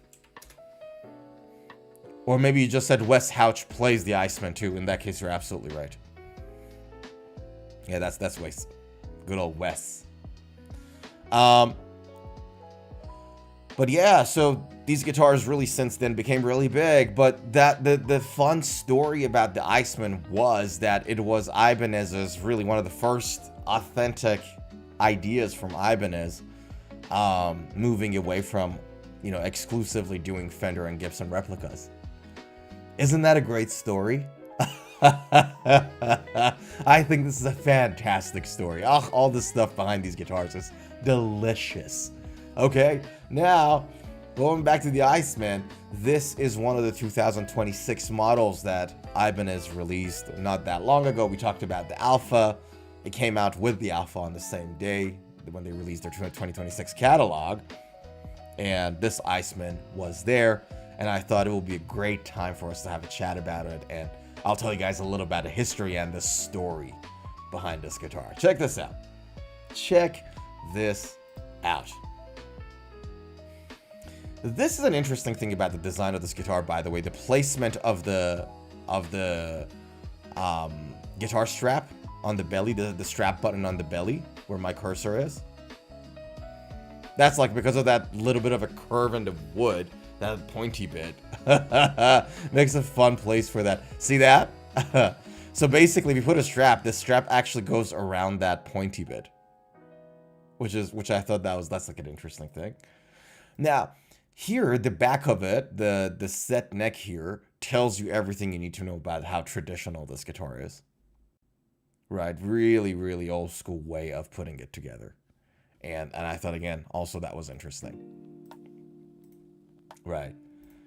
Or maybe you just said Wes Houch plays the Iceman too. In that case, you're absolutely right. Yeah, that's Wes. Good old Wes. But yeah, so these guitars really since then became really big. But that the fun story about the Iceman was that it was Ibanez's really one of the first authentic ideas from Ibanez. Moving away from, you know, exclusively doing Fender and Gibson replicas. Isn't that a great story? I think this is a fantastic story. Oh, all the stuff behind these guitars is delicious. Okay, now going back to the Iceman, this is one of the 2026 models that Ibanez released not that long ago. We talked about the Alpha. It came out with the Alpha on the same day when they released their 2026 catalog, and this Iceman was there, and I thought it would be a great time for us to have a chat about it, and I'll tell you guys a little about the history and the story behind this guitar. Check this out. Check this out. This is an interesting thing about the design of this guitar, by the way. The placement of the guitar strap on the belly, the strap button on the belly, where my cursor is. That's like because of that little bit of a curve in the wood, that pointy bit. Makes a fun place for that. See that? So basically, if you put a strap, this strap actually goes around that pointy bit. Which I thought that's like an interesting thing. Now, here, the back of it, the set neck here, tells you everything you need to know about how traditional this guitar is. Right? Really, really old school way of putting it together. And I thought, again, also that was interesting. Right.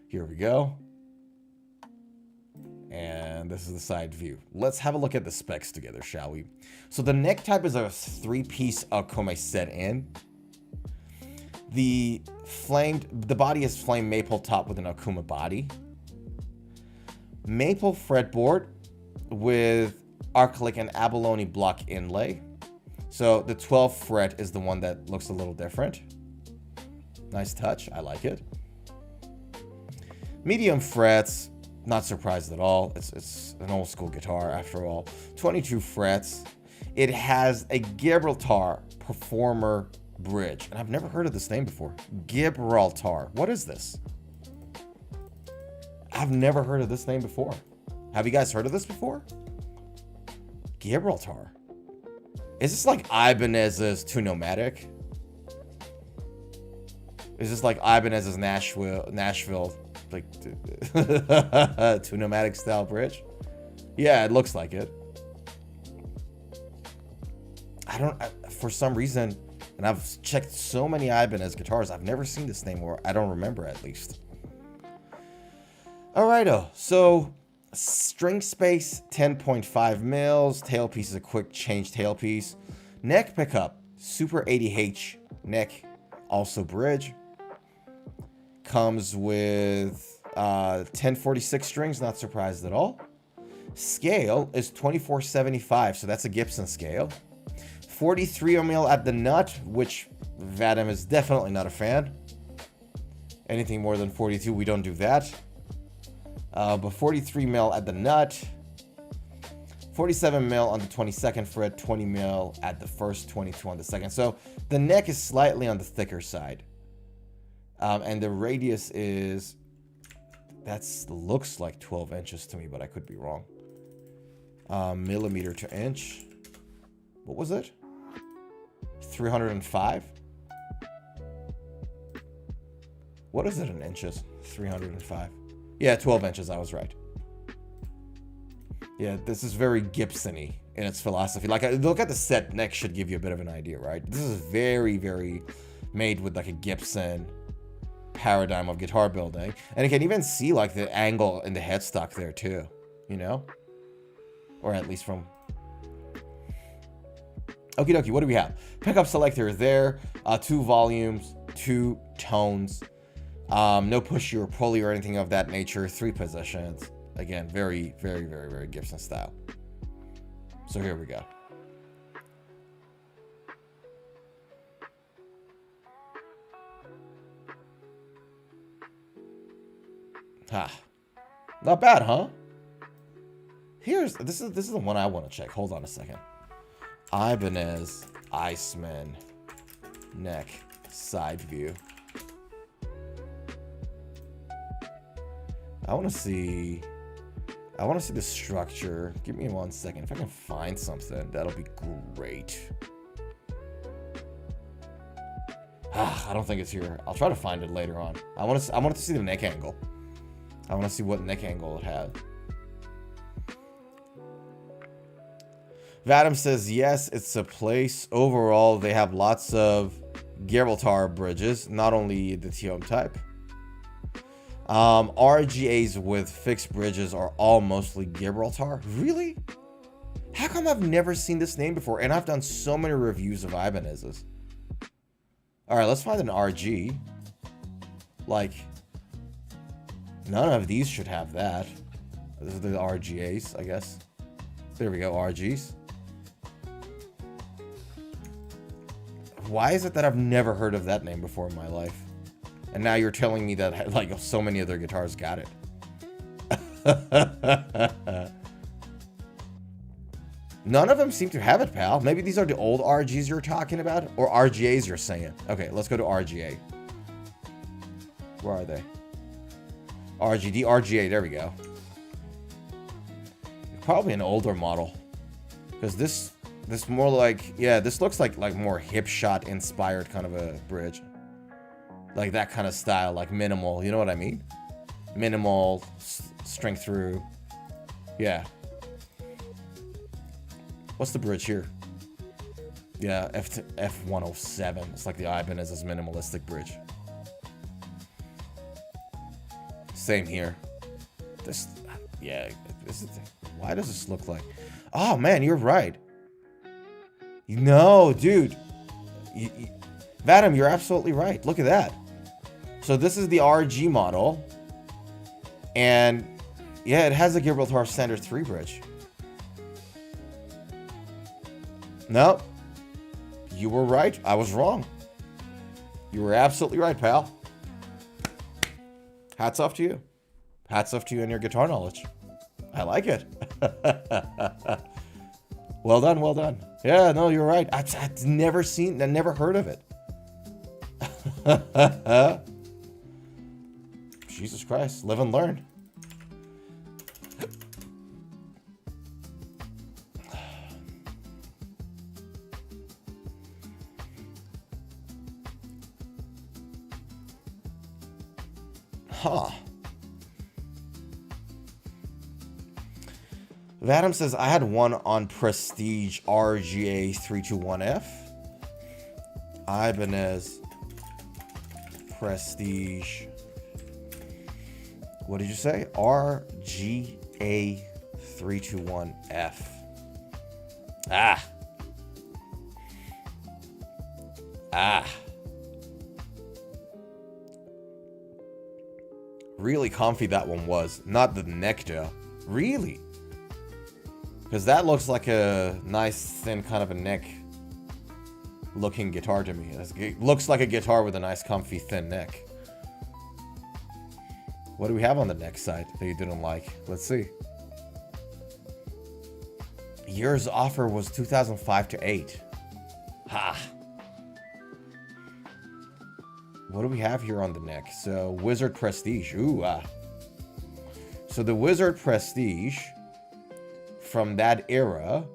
Here we go. And this is the side view. Let's have a look at the specs together, shall we? So the neck type is a 3-piece Okome set in. The body is flame maple top with an Okuma body. Maple fretboard with acrylic and abalone block inlay. So the 12th fret is the one that looks a little different. Nice touch. I like it. Medium frets. Not surprised at all. It's an old school guitar after all. 22 frets. It has a Gibraltar Performer bridge. And I've never heard of this name before. Gibraltar. What is this? I've never heard of this name before. Have you guys heard of this before? Gibraltar. Is this like Ibanez's Tunomatic? Is this like Ibanez's Nashville like Tunomatic style bridge? Yeah, it looks like it. For some reason, and I've checked so many Ibanez guitars, I've never seen this name, or I don't remember at least. Alrighto, so string space 10.5 mils, tailpiece is a quick change tailpiece, neck pickup Super 80H neck, also bridge. Comes with 1046 strings, not surprised at all. Scale is 2475, so that's a Gibson scale. 43 mil at the nut, which Vadim is definitely not a fan. Anything more than 42, we don't do that. But 43 mil at the nut. 47 mil on the 22nd fret, 20 mil at the first, 22 on the second. So the neck is slightly on the thicker side. And the radius is, looks like 12 inches to me, but I could be wrong. Millimeter to inch. What was it? 305? What is it in inches? 305. Yeah, 12 inches, I was right. Yeah, this is very Gibson-y in its philosophy. Like, look at the set neck should give you a bit of an idea, right? This is very, very made with like a Gibson paradigm of guitar building. And you can even see like the angle in the headstock there too, you know? Or at least from... Okie dokie, what do we have? Pickup selector there, 2 volumes, 2 tones, no pushy or pulley or anything of that nature, 3 positions. Again, very, very, very, very Gibson style. So here we go. Ha. Not bad, huh? This is the one I want to check. Hold on a second. Ibanez Iceman neck side view. I want to see the structure. Give me 1 second. If I can find something, that'll be great. I don't think it's here. I'll try to find it later on. I want to see the neck angle. I want to see what neck angle it had. Vadim says, yes, it's a place. Overall, they have lots of Gibraltar bridges, not only the TOM type. RGAs with fixed bridges are all mostly Gibraltar. Really? How come I've never seen this name before? And I've done so many reviews of Ibanez's. Alright, let's find an RG. Like, none of these should have that. These are the RGAs, I guess. There we go, RGs. Why is it that I've never heard of that name before in my life? And now you're telling me that like so many other guitars got it. None of them seem to have it, pal. Maybe these are the old RGs you're talking about, or RGAs you're saying. Okay, let's go to RGA. Where are they? RGD, RGA, there we go. Probably an older model. Because this more like, yeah, this looks like more hip shot inspired kind of a bridge. Like that kind of style, like minimal, you know what I mean? Minimal, string through. Yeah. What's the bridge here? Yeah, F107. It's like the Ibanez's minimalistic bridge. Same here. This, yeah. Why does this look like? Oh man, you're right. No, dude. Vadim, you're absolutely right. Look at that. So this is the RG model, and yeah, it has a Gibraltar Standard 3 bridge. No, you were right. I was wrong. You were absolutely right, pal. Hats off to you. Hats off to you and your guitar knowledge. I like it. Well done, well done. Yeah, no, you're right. I've never seen, I never heard of it. Jesus Christ, live and learn. Huh. Vadim says, I had one on Prestige RGA 321F. Ibanez Prestige. What did you say? RGA 321F. Ah. Really comfy that one was. Not the neck though. Really? Because that looks like a nice thin kind of a neck looking guitar to me. It looks like a guitar with a nice comfy thin neck. What do we have on the neck side that you didn't like? Let's see. Year's offer was 2005 to 8. Ha. What do we have here on the neck? So Wizard Prestige. Ooh, ah. So the Wizard Prestige from that era.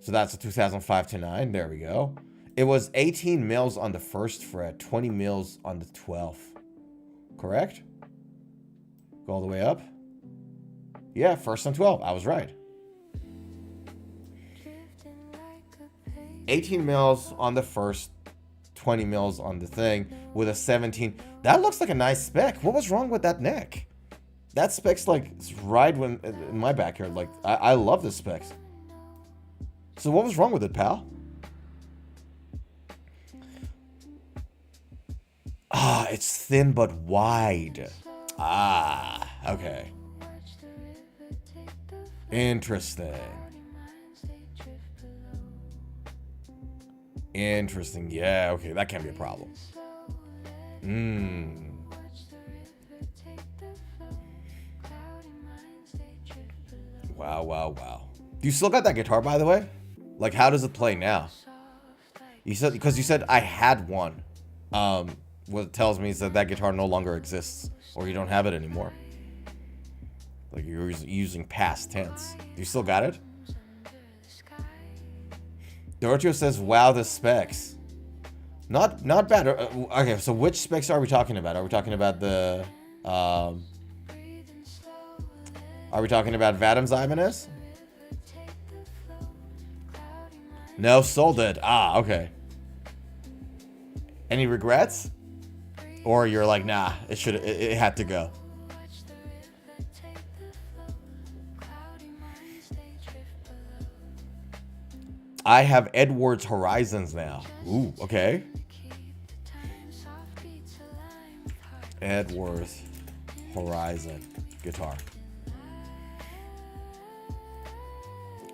So that's a 2005 to 9. There we go. It was 18 mils on the first fret, 20 mils on the 12th. Correct? Go all the way up. Yeah, first and 12. I was right. 18 mils on the first, 20 mils on the thing with a 17. That looks like a nice spec. What was wrong with that neck? That spec's like right when in my backyard. Like I love this specs. So what was wrong with it, pal? Ah, it's thin but wide. Ah, okay. Interesting. Interesting. Yeah, okay, that can't be a problem. Wow, wow, wow. Do you still got that guitar, by the way? Like, how does it play now? You said, because you said I had one. What it tells me is that that guitar no longer exists, or you don't have it anymore. Like you're using past tense. Do you still got it? Dorotio says, "Wow, the specs, not bad." Okay, so which specs are we talking about? Are we talking about the? Are we talking about Vadim's Ibanez? No, sold it. Ah, okay. Any regrets? Or you're like, nah, it had to go. I have Edwards Horizons now. Ooh, okay. Edwards Horizon guitar.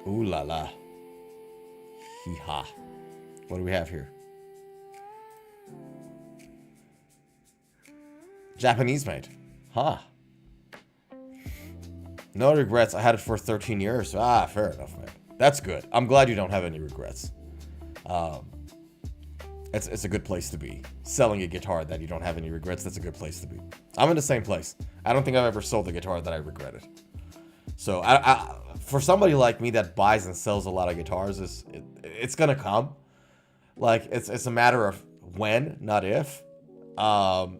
Ooh la la. Hee ha. What do we have here? Japanese made. Huh. No regrets. I had it for 13 years. Ah, fair enough, man. That's good. I'm glad you don't have any regrets. It's a good place to be. Selling a guitar that you don't have any regrets, that's a good place to be. I'm in the same place. I don't think I've ever sold a guitar that I regretted. So for somebody like me that buys and sells a lot of guitars, it's gonna come. Like it's a matter of when, not if. So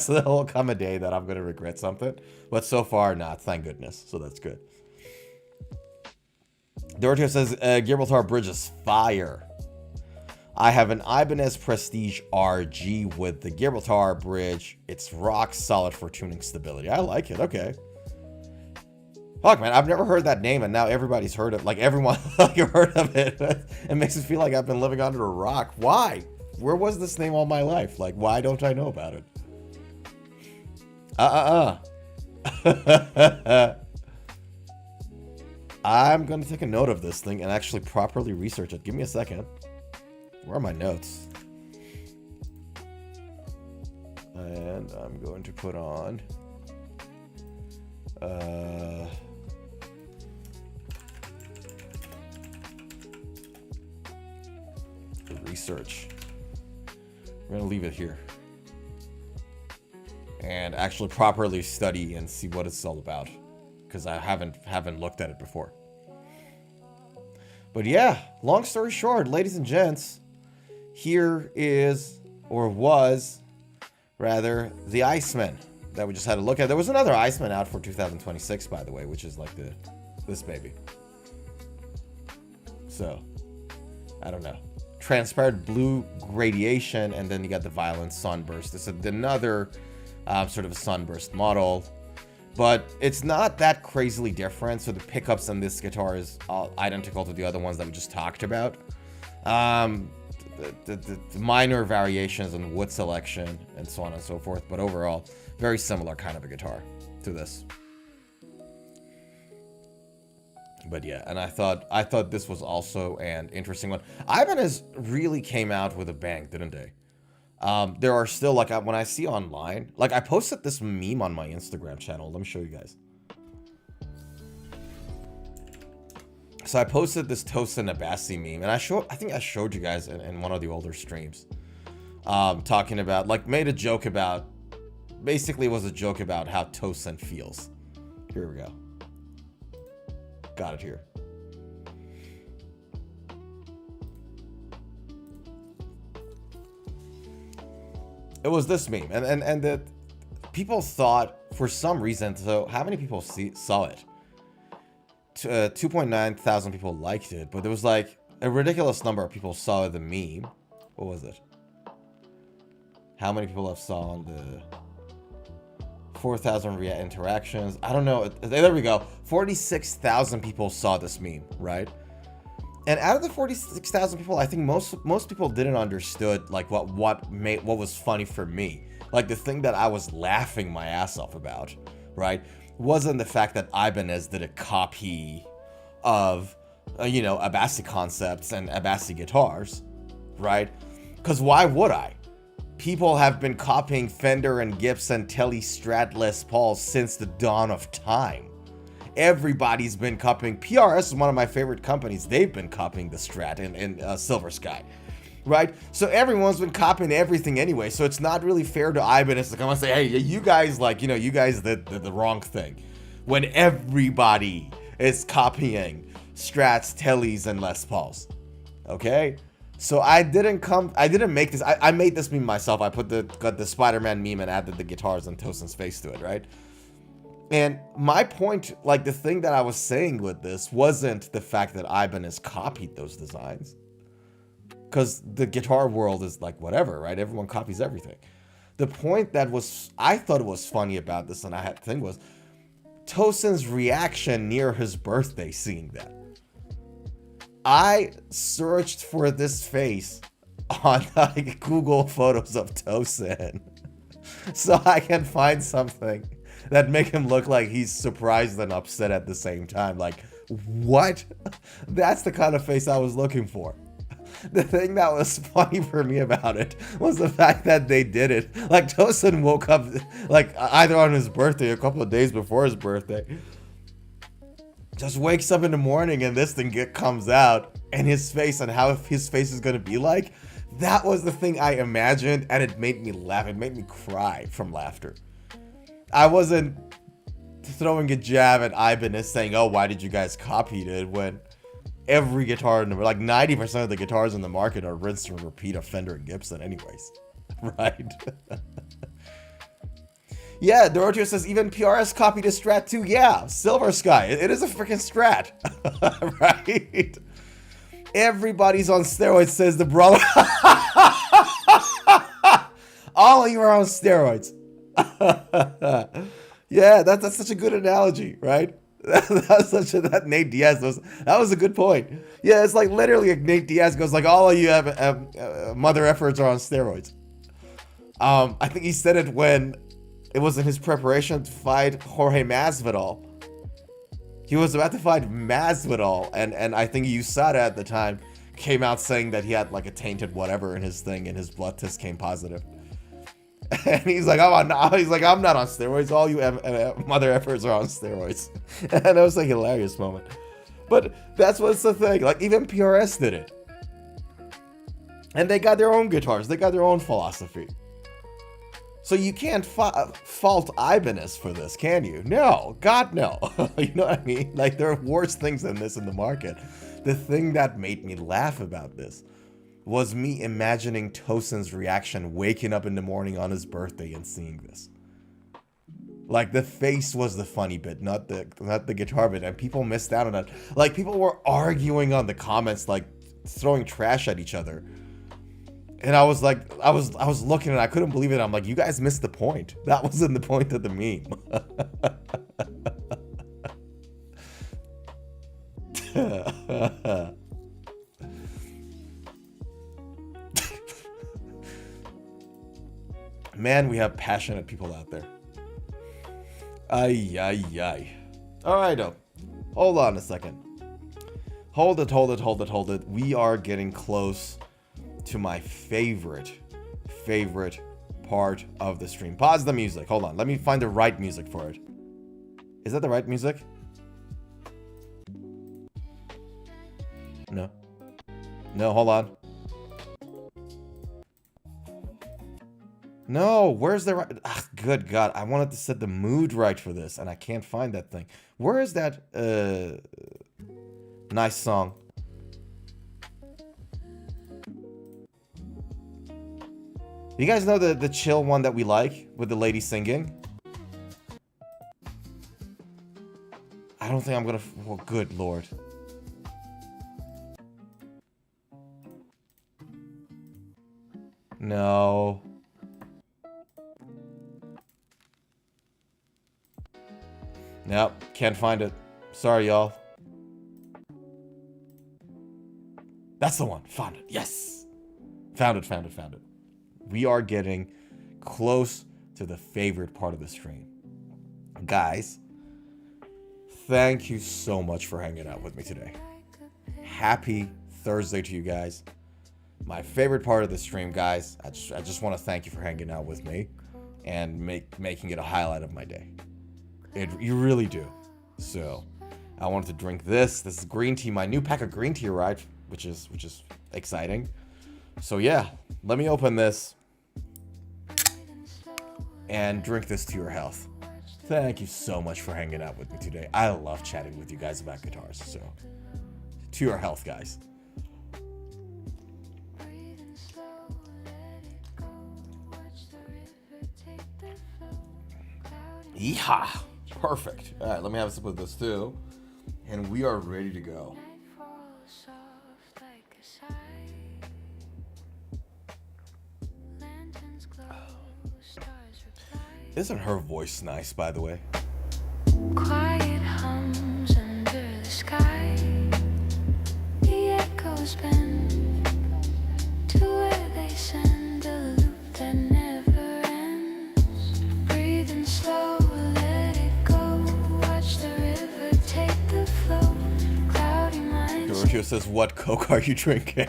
there will come a day that I'm gonna regret something, but so far not, thank goodness. So that's good. Dorothy says Gibraltar Bridge is fire. I have an Ibanez Prestige RG with the Gibraltar Bridge. It's rock solid for tuning stability. I like it. Okay. Fuck, man, I've never heard that name, and now everybody's heard it. Like, everyone like heard of it. It makes me feel like I've been living under a rock. Why? Where was this name all my life? Like, why don't I know about it? I'm gonna take a note of this thing and actually properly research it. Give me a second. Where are my notes? And I'm going to put on... research. We're gonna leave it here and actually properly study and see what it's all about, because I haven't looked at it before. But yeah, long story short, ladies and gents, here is, or was rather, the Iceman that we just had a look at. There was another Iceman out for 2026, by the way, which is like this baby. So I don't know. Transparent blue gradation, and then you got the violent sunburst. It's another sort of a sunburst model, but it's not that crazily different. So the pickups on this guitar is identical to the other ones that we just talked about. The minor variations in wood selection and so on and so forth, but overall very similar kind of a guitar to this. But yeah, and I thought this was also an interesting one. Ibanez really came out with a bang, didn't they? There are still, like, when I see online, like, I posted this meme on my Instagram channel. Let me show you guys. So I posted this Tosin Abassi meme, and I think I showed you guys in one of the older streams, talking about, like, made a joke about, basically it was a joke about how Tosin feels. Here we go. Got it here. It was this meme, and the people thought, for some reason, so how many people saw it? 2.9 thousand people liked it, but there was like a ridiculous number of people saw the meme. What was it? How many people have saw on the 4,000 interactions? I don't know. There we go. 46,000 people saw this meme, right? And out of the 46,000 people, I think most people didn't understood like what was funny for me. Like the thing that I was laughing my ass off about, right, wasn't the fact that Ibanez did a copy of Abassi concepts and Abassi guitars, right? Because why would I? People have been copying Fender and Gibson Tele Strat Les Paul since the dawn of time. Everybody's been copying. PRS is one of my favorite companies. They've been copying the Strat in Silver Sky, right? So everyone's been copying everything anyway. So it's not really fair to Ibanez to come and say, hey, you guys you guys did the wrong thing, when everybody is copying Strats, Teles, and Les Pauls. Okay? So I didn't make this. I made this meme myself. I got the Spider-Man meme and added the guitars and Tosin's face to it, right? And my point, like the thing that I was saying with this wasn't the fact that Ibanez copied those designs. Because the guitar world is like whatever, right? Everyone copies everything. The point that I thought it was funny about this, and I had to think, was Tosin's reaction near his birthday seeing that. I searched for this face on like Google photos of Tosin so I can find something that make him look like he's surprised and upset at the same time. Like, what? That's the kind of face I was looking for. The thing that was funny for me about it was the fact that they did it. Like, Tosin woke up, like, either on his birthday or a couple of days before his birthday. Just wakes up in the morning and this thing comes out, and his face and how his face is going to be like. That was the thing I imagined, and it made me laugh. It made me cry from laughter. I wasn't throwing a jab at Ibanez saying, oh, why did you guys copy it, when every guitar, like 90% of the guitars in the market are rinse and repeat of Fender and Gibson anyways. Right? Yeah, Doroteo says even PRS copied a Strat too. Yeah, Silver Sky. It is a freaking Strat. Right? Everybody's on steroids, says the brother. All of you are on steroids. Yeah, that's such a good analogy, right? That Nate Diaz that was a good point. Yeah, it's like literally like Nate Diaz goes like, all of you have mother efforts are on steroids. I think he said it when it was in his preparation to fight Jorge Masvidal. He was about to fight Masvidal, and I think USADA at the time came out saying that he had like a tainted whatever in his thing, and his blood test came positive. And he's like, I'm not on steroids. All you mother efforts are on steroids. And it was a hilarious moment. But that's what's the thing. Like, even PRS did it. And they got their own guitars. They got their own philosophy. So you can't fault Ibanez for this, can you? No. God, no. You know what I mean? Like, there are worse things than this in the market. The thing that made me laugh about this was me imagining Tosin's reaction waking up in the morning on his birthday and seeing this. Like, the face was the funny bit, not the guitar bit, and people missed out on that. Like, people were arguing on the comments, like throwing trash at each other. And I was like, I was looking and I couldn't believe it. I'm like, you guys missed the point. That wasn't the point of the meme. Man, we have passionate people out there. Ay, ay, ay. Alright, hold on a second. Hold it. We are getting close to my favorite part of the stream. Pause the music. Hold on. Let me find the right music for it. Is that the right music? No. No, hold on. No, where's the right... Ugh, good God, I wanted to set the mood right for this, and I can't find that thing. Where is that, nice song? You guys know the chill one that we like, with the lady singing? I don't think I'm gonna... Well, good Lord. No... Nope, can't find it. Sorry, y'all. That's the one. Found it. Yes. Found it. We are getting close to the favorite part of the stream. Guys, thank you so much for hanging out with me today. Happy Thursday to you guys. My favorite part of the stream, guys. I just want to thank you for hanging out with me and making it a highlight of my day. You really do. So, I wanted to drink this. This is green tea. My new pack of green tea arrived, which is exciting. So yeah, let me open this and drink this to your health. Thank you so much for hanging out with me today. I love chatting with you guys about guitars. So, to your health, guys. Yeehaw! Perfect. All right, let me have a sip of this too, and we are ready to go. Isn't her voice nice, by the way? Quiet hums under the sky. The echoes bend to where they send a loop that never ends. Breathing slow, let it go. Watch the river take the flow. Cloudy minds. Doroteo says, "What Coke are you drinking?"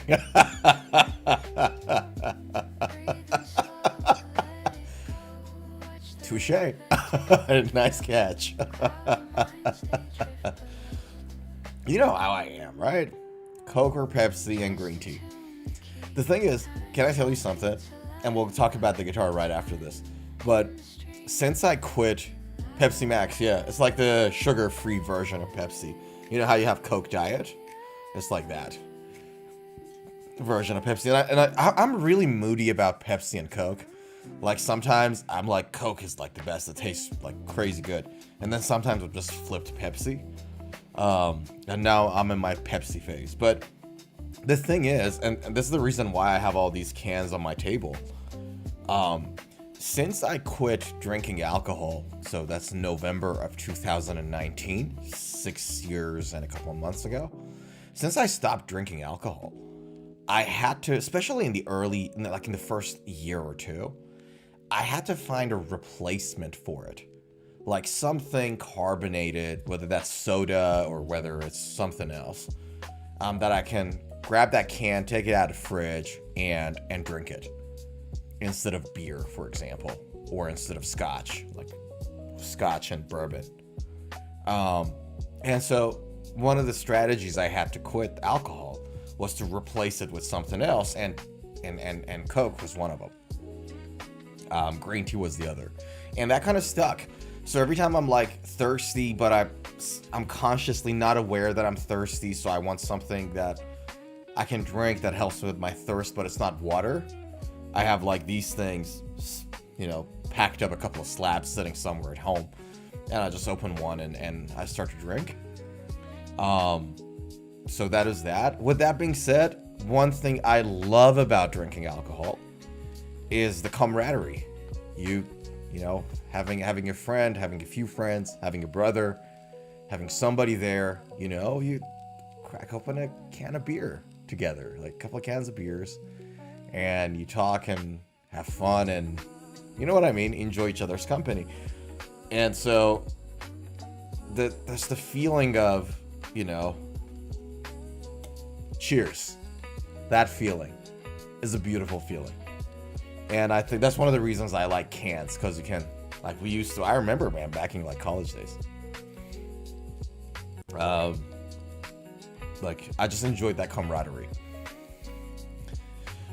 Touché. Nice catch. You know how I am, right? Coke or Pepsi and green tea. The thing is, can I tell you something? And we'll talk about the guitar right after this. But since I quit Pepsi Max, yeah, it's like the sugar-free version of Pepsi. You know how you have Coke Diet? It's like that. version of Pepsi. I'm really moody about Pepsi and Coke. Like, sometimes I'm like, Coke is like the best. It tastes like crazy good. And then sometimes I've just flipped Pepsi. And now I'm in my Pepsi phase. But the thing is, and this is the reason why I have all these cans on my table. Since I quit drinking alcohol, so that's November of 2019, 6 years and a couple of months ago. Since I stopped drinking alcohol, I had to, especially in the early, like in the first year or two, I had to find a replacement for it. Like something carbonated, whether that's soda or whether it's something else, that I can grab that can, take it out of the fridge, and drink it. Instead of beer, for example, or instead of scotch, like scotch and bourbon. And so one of the strategies I had to quit alcohol was to replace it with something else, and Coke was one of them. Green tea was the other, and that kind of stuck. So every time I'm like thirsty, but I'm consciously not aware that I'm thirsty, so I want something that I can drink that helps with my thirst, but it's not water. I have like these things, you know, packed up a couple of slabs sitting somewhere at home, and I just open one and I start to drink. So that is that. With that being said, one thing I love about drinking alcohol is the camaraderie. You know, having a friend, having a few friends, having a brother, having somebody there, you know, you crack open a can of beer together, like a couple of cans of beers, and you talk and have fun and, you know what I mean, enjoy each other's company. And so there's the feeling of, you know, cheers. That feeling is a beautiful feeling. And I think that's one of the reasons I like cans, because you can, like we used to, I remember, man, back in like college days. Like, I just enjoyed that camaraderie.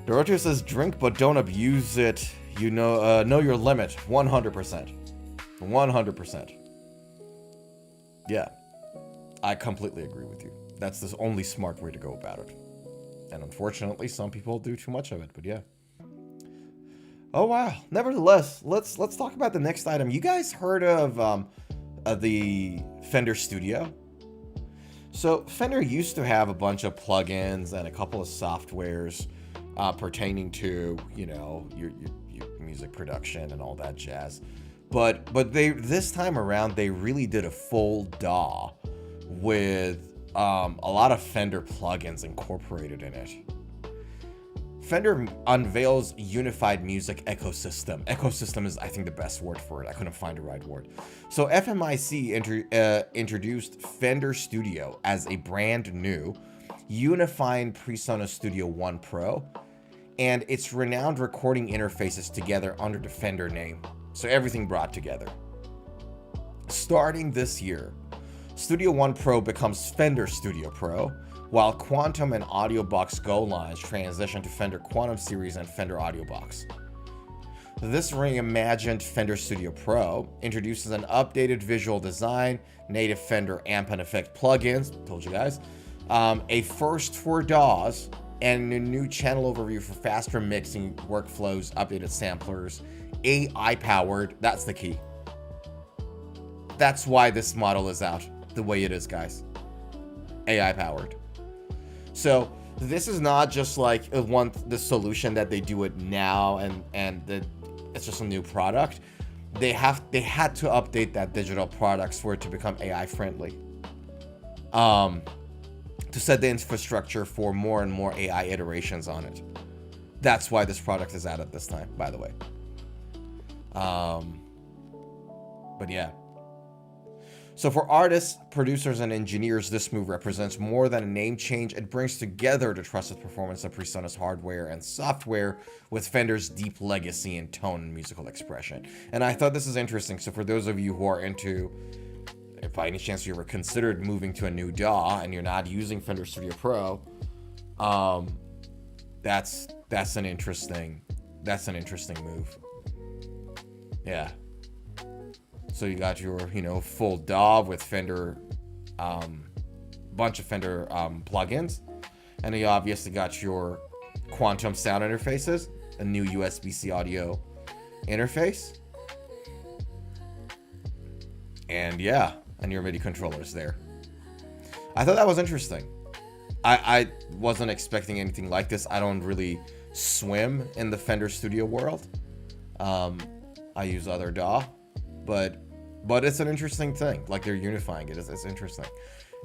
Doroteo says, drink but don't abuse it. You know your limit. 100%. 100%. Yeah. I completely agree with you. That's the only smart way to go about it. And unfortunately, some people do too much of it, but yeah. Oh, wow. Nevertheless, let's talk about the next item. You guys heard of the Fender Studio? So Fender used to have a bunch of plugins and a couple of softwares pertaining to, you know, your music production and all that jazz. But they, this time around, they really did a full DAW with a lot of Fender plugins incorporated in it. Fender unveils unified music ecosystem. Ecosystem is, I think, the best word for it. I couldn't find the right word. So FMIC introduced Fender Studio as a brand new, unifying PreSonus Studio One Pro and its renowned recording interfaces together under the Fender name. So everything brought together. Starting this year, Studio One Pro becomes Fender Studio Pro, while Quantum and AudioBox Go lines transition to Fender Quantum Series and Fender AudioBox. This reimagined Fender Studio Pro introduces an updated visual design, native Fender amp and effect plugins, told you guys, a first for DAWs, and a new channel overview for faster mixing workflows, updated samplers, AI-powered, that's the key. That's why this model is out the way it is, guys. AI-powered. So this is not just like the solution that they do it now and it's just a new product. They had to update that digital products for it to become AI friendly. To set the infrastructure for more and more AI iterations on it. That's why this product is out at this time, by the way. But yeah. So for artists, producers, and engineers, this move represents more than a name change. It brings together the trusted performance of PreSonus hardware and software with Fender's deep legacy in tone and musical expression. And I thought this is interesting. So for those of you who are into, if by any chance you ever considered moving to a new DAW and you're not using Fender Studio Pro, that's an interesting move. Yeah. So you got your, full DAW with Fender, bunch of Fender plugins, and you obviously got your quantum sound interfaces, a new USB-C audio interface, and yeah, and your MIDI controllers there. I thought that was interesting. I wasn't expecting anything like this. I don't really swim in the Fender Studio world. I use other DAW, but it's an interesting thing. Like, they're unifying it. It's interesting,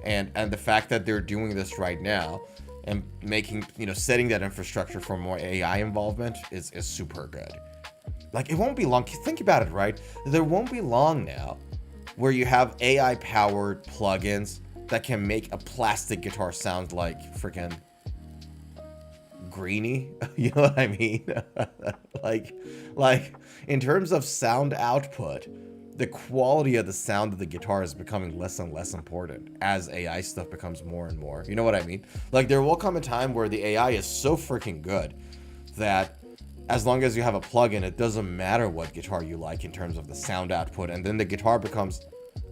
and the fact that they're doing this right now and making, you know, setting that infrastructure for more AI involvement is super good. Like, it won't be long. Think about it, right? There won't be long now where you have AI powered plugins that can make a plastic guitar sound like freaking greeny. You know what I mean? like in terms of sound output, the quality of the sound of the guitar is becoming less and less important as AI stuff becomes more and more. You know what I mean? Like, there will come a time where the AI is so freaking good that as long as you have a plugin, it doesn't matter what guitar you like in terms of the sound output, and then the guitar becomes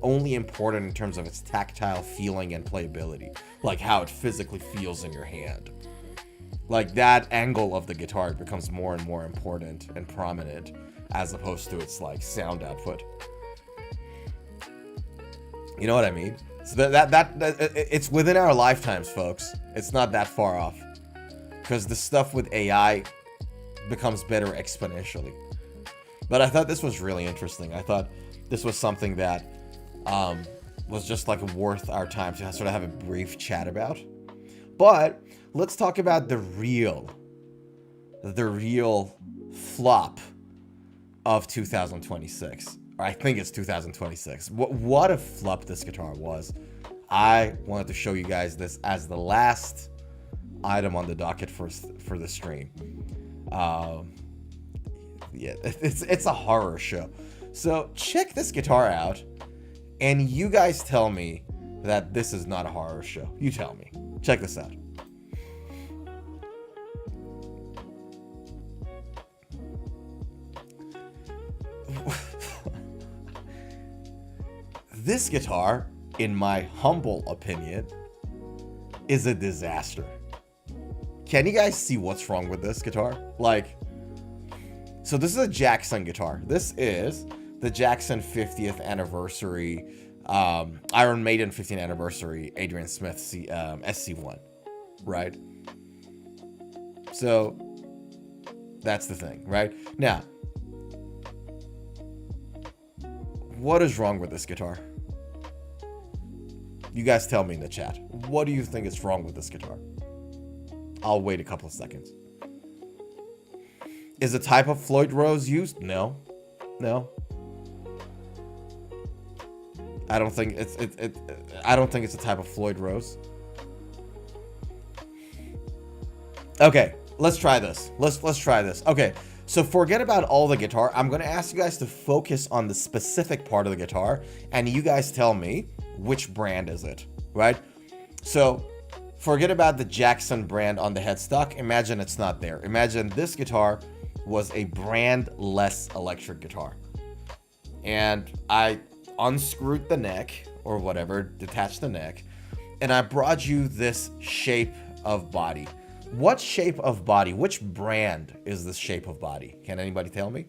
only important in terms of its tactile feeling and playability, like how it physically feels in your hand. Like, that angle of the guitar becomes more and more important and prominent as opposed to its like sound output. You know what I mean? So that it's within our lifetimes, folks. It's not that far off, because the stuff with AI becomes better exponentially. But I thought this was really interesting. I thought this was something that was just like worth our time to sort of have a brief chat about. But let's talk about the real flop of 2026. Or I think it's 2026. What a flop this guitar was. I wanted to show you guys this as the last item on the docket for the stream. Yeah, it's a horror show. So check this guitar out, and you guys tell me that this is not a horror show. You tell me. Check this out. This guitar, in my humble opinion, is a disaster. Can you guys see what's wrong with this guitar? Like, so this is a Jackson guitar. This is the Jackson 50th anniversary, Iron Maiden 15th anniversary, Adrian Smith SC1, right? So that's the thing, right? Now, what is wrong with this guitar? You guys tell me in the chat. What do you think is wrong with this guitar? I'll wait a couple of seconds. Is the type of Floyd Rose used? No. No. I don't think it's I don't think it's a type of Floyd Rose. Okay, let's try this. Let's try this. Okay, so forget about all the guitar. I'm gonna ask you guys to focus on the specific part of the guitar, and you guys tell me which brand is it, right? So forget about the Jackson brand on the headstock. Imagine it's not there. Imagine this guitar was a brand-less electric guitar, and I unscrewed the neck or whatever, detached the neck, and I brought you this shape of body. What shape of body, which brand is this shape of body? Can anybody tell me?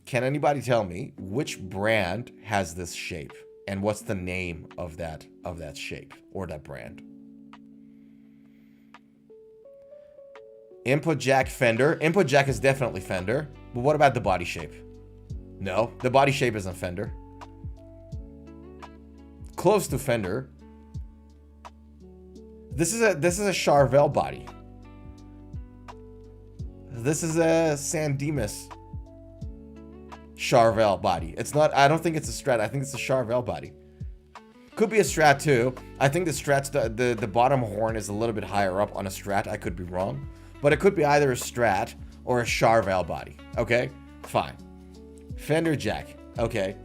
Can anybody tell me which brand has this shape, and what's the name of that shape or that brand? Input jack Fender. Input jack is definitely Fender, but what about the body shape? No, the body shape isn't Fender. Close to Fender. This is a Charvel body. This is a San Dimas Charvel body. It's not, I don't think it's a Strat. I think it's a Charvel body. Could be a Strat too. I think the Strat's, the bottom horn is a little bit higher up on a Strat. I could be wrong. But it could be either a Strat or a Charvel body. Okay? Fine. Fender jack. Okay.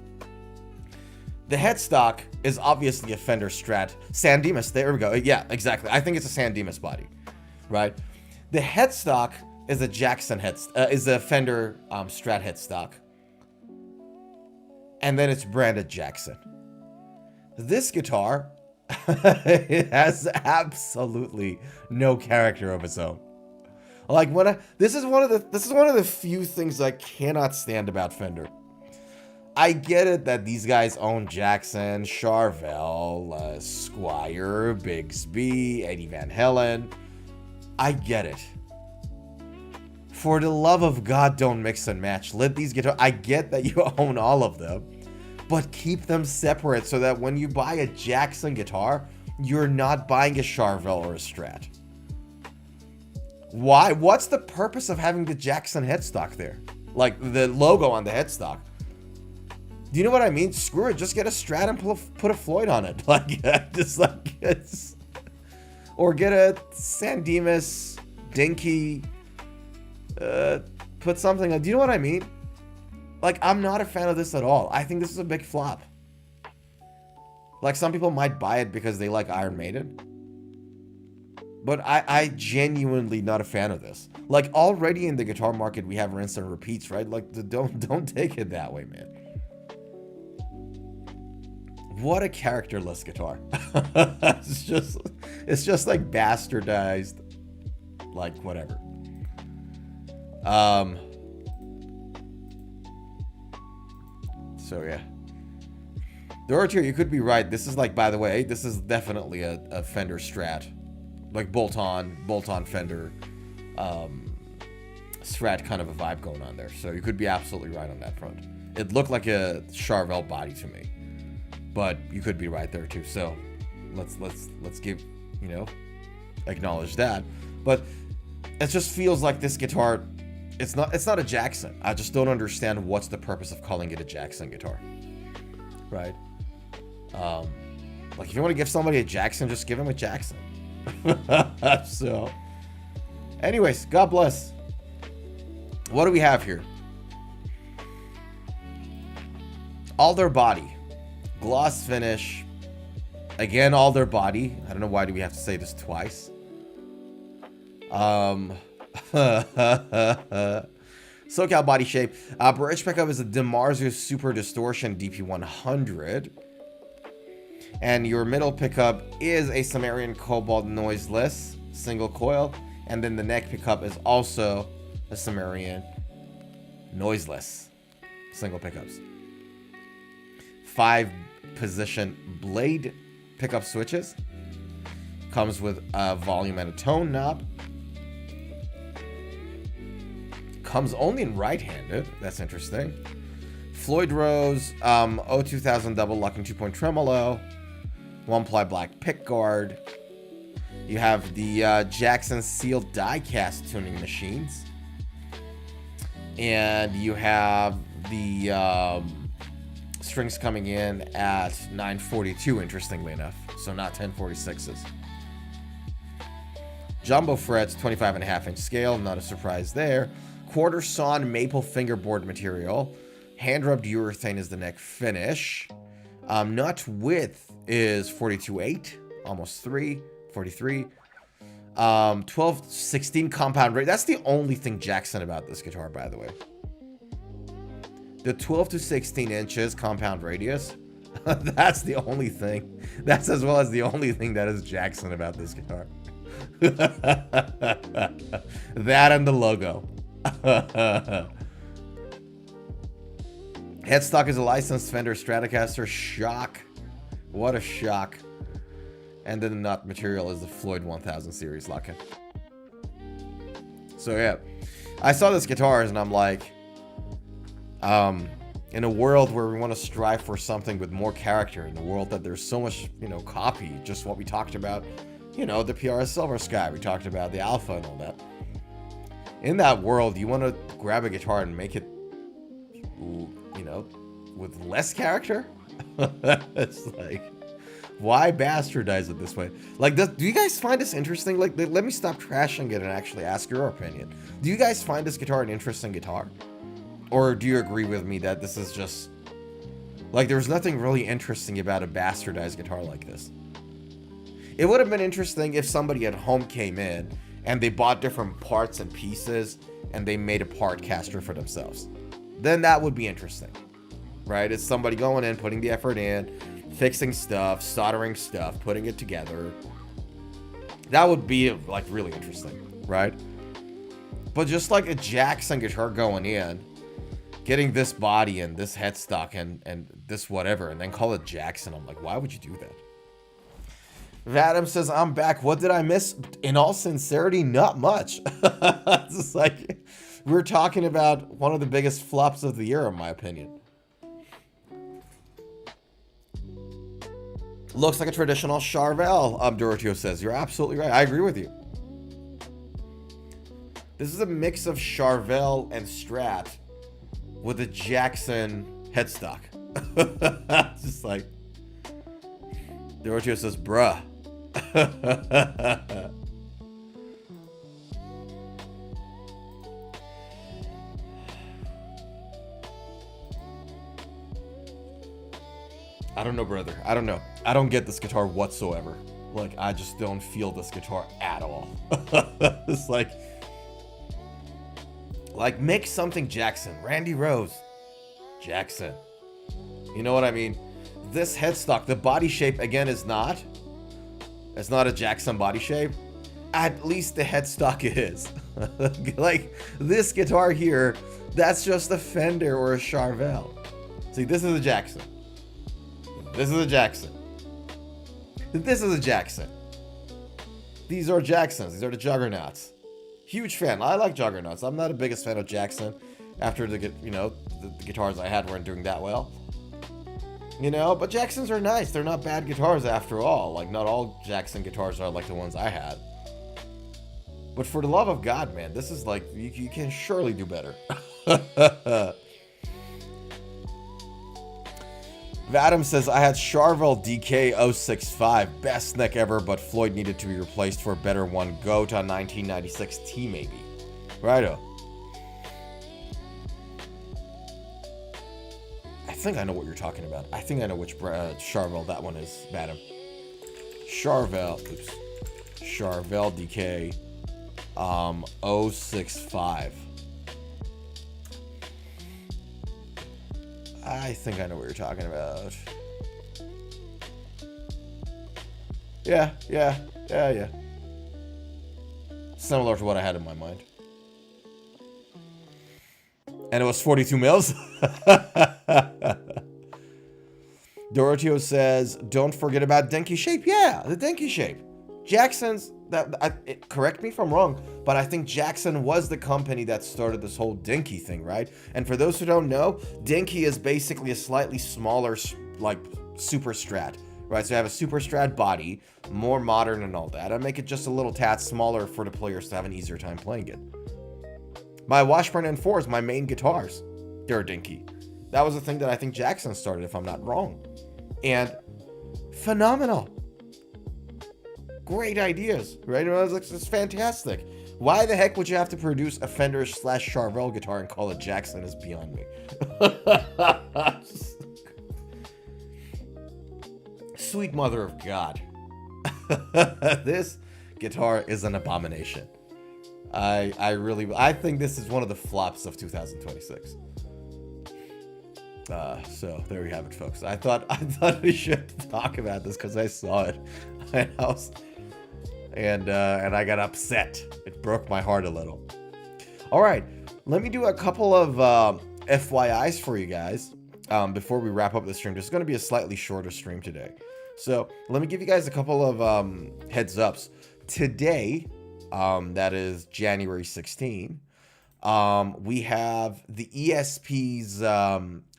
The headstock is obviously a Fender Strat. San Dimas. There we go. Yeah, exactly. I think it's a San Dimas body. Right? The headstock is a Jackson is a Fender Strat headstock. And then it's branded Jackson. This guitar It has absolutely no character of its own. Like this is one of the few things I cannot stand about Fender. I get it that these guys own Jackson, Charvel, Squire, Bigsby, Eddie Van Halen. I get it. For the love of God, don't mix and match. Let these guitars. I get that you own all of them, but keep them separate so that when you buy a Jackson guitar, you're not buying a Charvel or a Strat. Why? What's the purpose of having the Jackson headstock there? Like the logo on the headstock. Do you know what I mean? Screw it. Just get a Strat and put a Floyd on it. Like, just like it's. Or get a San Dimas, Dinky. Put something on. Do you know what I mean? Like, I'm not a fan of this at all. I think this is a big flop. Like, some people might buy it because they like Iron Maiden. But I genuinely not a fan of this. Like, already in the guitar market, we have rinse and repeats, right? Like, don't take it that way, man. What a characterless guitar. It's just like bastardized, like whatever. So yeah. Dorothy, you could be right. This is like, by the way, this is definitely a Fender Strat. Like bolt-on Fender Strat kind of a vibe going on there. So you could be absolutely right on that front. It looked like a Charvel body to me. But you could be right there too. So let's give, you know, acknowledge that. But it just feels like this guitar, it's not a Jackson. I just don't understand what's the purpose of calling it a Jackson guitar. Right? Like if you want to give somebody a Jackson, just give him a Jackson. So anyways, God bless. What do we have here? Alder body. Gloss finish. Again, Alder body. I don't know why do we have to say this twice. SoCal body shape. Bridge pickup is a DeMarzo Super Distortion DP100. And your middle pickup is a Sumerian Cobalt noiseless single coil. And then the neck pickup is also a Sumerian noiseless single pickups. 5-position blade pickup switches. Comes with a volume and a tone knob. Comes only in right-handed. That's interesting. Floyd Rose O2000 double locking 2-point tremolo. 1-ply black pick guard. You have the Jackson sealed die-cast tuning machines. And you have the strings coming in at 942, interestingly enough. So not 1046s. Jumbo frets, 25.5-inch scale. Not a surprise there. Quarter sawn maple fingerboard material. Hand-rubbed urethane is the neck finish. Nut width is 42.8, almost 43. 12-16 compound rate. That's the only thing Jackson about this guitar, by the way. The 12 to 16 inches compound radius. That's the only thing. That's as well as the only thing that is Jackson about this guitar. That and the logo. Headstock is a licensed Fender Stratocaster. Shock. What a shock. And then the nut material is the Floyd 1000 series lock-in. So yeah, I saw this guitars and I'm like, in a world where we want to strive for something with more character, in a world that there's so much, you know, copy, just what we talked about, you know, the PRS Silver Sky, we talked about the Alpha and all that. In that world, you want to grab a guitar and make it, you know, with less character? It's like, why bastardize it this way? Like, do you guys find this interesting? Like, let me stop trashing it and actually ask your opinion. Do you guys find this guitar an interesting guitar? Or do you agree with me that this is just, like, there's nothing really interesting about a bastardized guitar like this? It would have been interesting if somebody at home came in and they bought different parts and pieces and they made a part caster for themselves. Then that would be interesting, right? It's somebody going in, putting the effort in, fixing stuff, soldering stuff, putting it together. That would be like really interesting, right? But just like a Jackson guitar going in, getting this body and this headstock and this whatever, and then call it Jackson. I'm like, why would you do that? Vadim says, I'm back. What did I miss? In all sincerity, not much. It's just like, we're talking about one of the biggest flops of the year, in my opinion. Looks like a traditional Charvel, Doroteo says. You're absolutely right. I agree with you. This is a mix of Charvel and Strat with a Jackson headstock. It's just like, Doroteo says, bruh. I don't know, brother. I don't know. I don't get this guitar whatsoever. Like, I just don't feel this guitar at all. It's like, make something Jackson. Randy Rose. Jackson. You know what I mean? This headstock, the body shape, again, is not. It's not a Jackson body shape. At least the headstock is. Like, this guitar here, that's just a Fender or a Charvel. See, this is a Jackson. This is a Jackson. This is a Jackson. These are Jacksons. These are the Juggernauts. Huge fan. I like Juggernauts. I'm not the biggest fan of Jackson. After the guitars I had weren't doing that well. You know, but Jacksons are nice. They're not bad guitars after all. Like, not all Jackson guitars are like the ones I had. But for the love of God, man, this is like, you can surely do better. Vadim says, I had Charvel DK 065. Best neck ever, but Floyd needed to be replaced for a better one. Go to 1996 T, maybe. Righto. I think I know what you're talking about. I think I know which Charvel that one is, Vadim. Charvel DK 065. I think I know what you're talking about. Yeah. Similar to what I had in my mind. And it was 42 mils. Doroteo says, don't forget about Dinky Shape. Yeah, the Dinky Shape. Jackson's, correct me if I'm wrong, but I think Jackson was the company that started this whole Dinky thing, right? And for those who don't know, Dinky is basically a slightly smaller, like, Super Strat, right? So you have a Super Strat body, more modern and all that, and make it just a little tad smaller for the players to have an easier time playing it. My Washburn N4s, my main guitars, they're Dinky. That was the thing that I think Jackson started, if I'm not wrong. And phenomenal. Great ideas, right? It's fantastic. Why the heck would you have to produce a Fender / Charvel guitar and call it Jackson is beyond me. Sweet mother of God. This guitar is an abomination. I think this is one of the flops of 2026. So there we have it, folks. I thought we should talk about this because I saw it in my house. And I got upset. It broke my heart a little. All right, let me do a couple of FYIs for you guys before we wrap up the stream. This is going to be a slightly shorter stream today. So let me give you guys a couple of heads ups. Today, that is January 16, we have the ESP's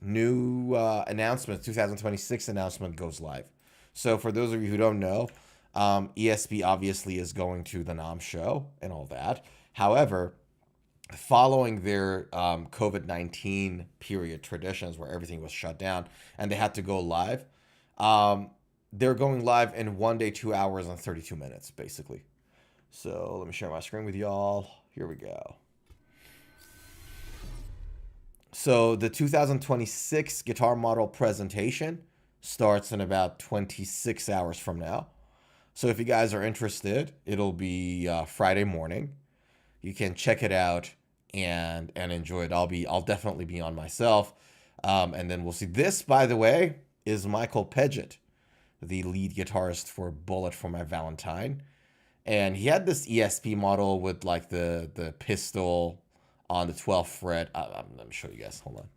new announcement, 2026 announcement goes live. So for those of you who don't know, ESP obviously is going to the NOM show and all that. However, following their COVID-19 period traditions where everything was shut down and they had to go live, they're going live in 1 day, 2 hours, and 32 minutes, basically. So let me share my screen with y'all. Here we go. So the 2026 guitar model presentation starts in about 26 hours from now. So if you guys are interested, it'll be Friday morning. You can check it out and enjoy it. I'll definitely be on myself. And then we'll see. This, by the way, is Michael Paget. the lead guitarist for Bullet for My Valentine. And he had this ESP model with like the pistol on the 12th fret. Let me show you guys. Hold on.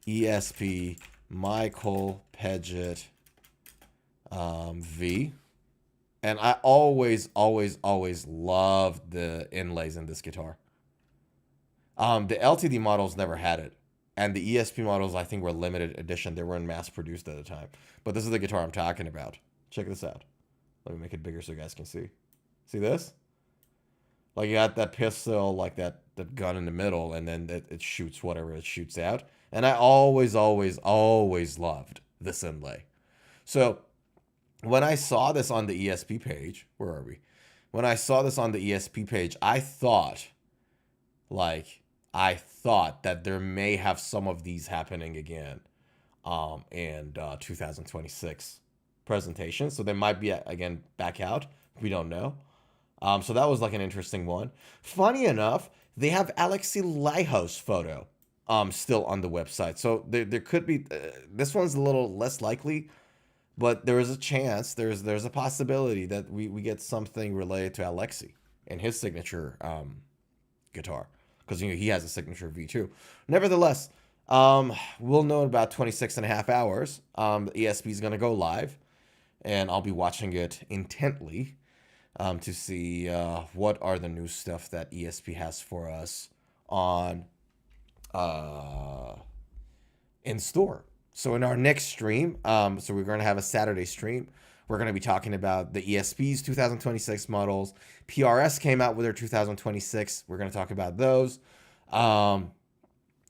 ESP Michael Paget V. And I always loved the inlays in this guitar. The LTD models never had it. And the ESP models, I think, were limited edition. They weren't mass produced at the time. But this is the guitar I'm talking about. Check this out. Let me make it bigger so you guys can see. See this? Like, you got that pistol, like that gun in the middle, and then it shoots whatever it shoots out. And I always loved this inlay. So, when I saw this on the ESP page, where are we? When I saw this on the ESP page, I thought that there may have some of these happening again in 2026 presentation. So they might be, again, back out. We don't know. So that was like an interesting one. Funny enough, they have Alexei Laiho's photo still on the website. So there could be, this one's a little less likely, but there is a chance, there's a possibility that we get something related to Alexei and his signature guitar. Because he has a signature V2. Nevertheless, we'll know in about 26 and a half hours. The ESP is going to go live, and I'll be watching it intently to see what are the new stuff that ESP has for us on in store. So in our next stream, so we're going to have a Saturday stream. We're going to be talking about the ESP's 2026 models. PRS came out with their 2026. We're going to talk about those. And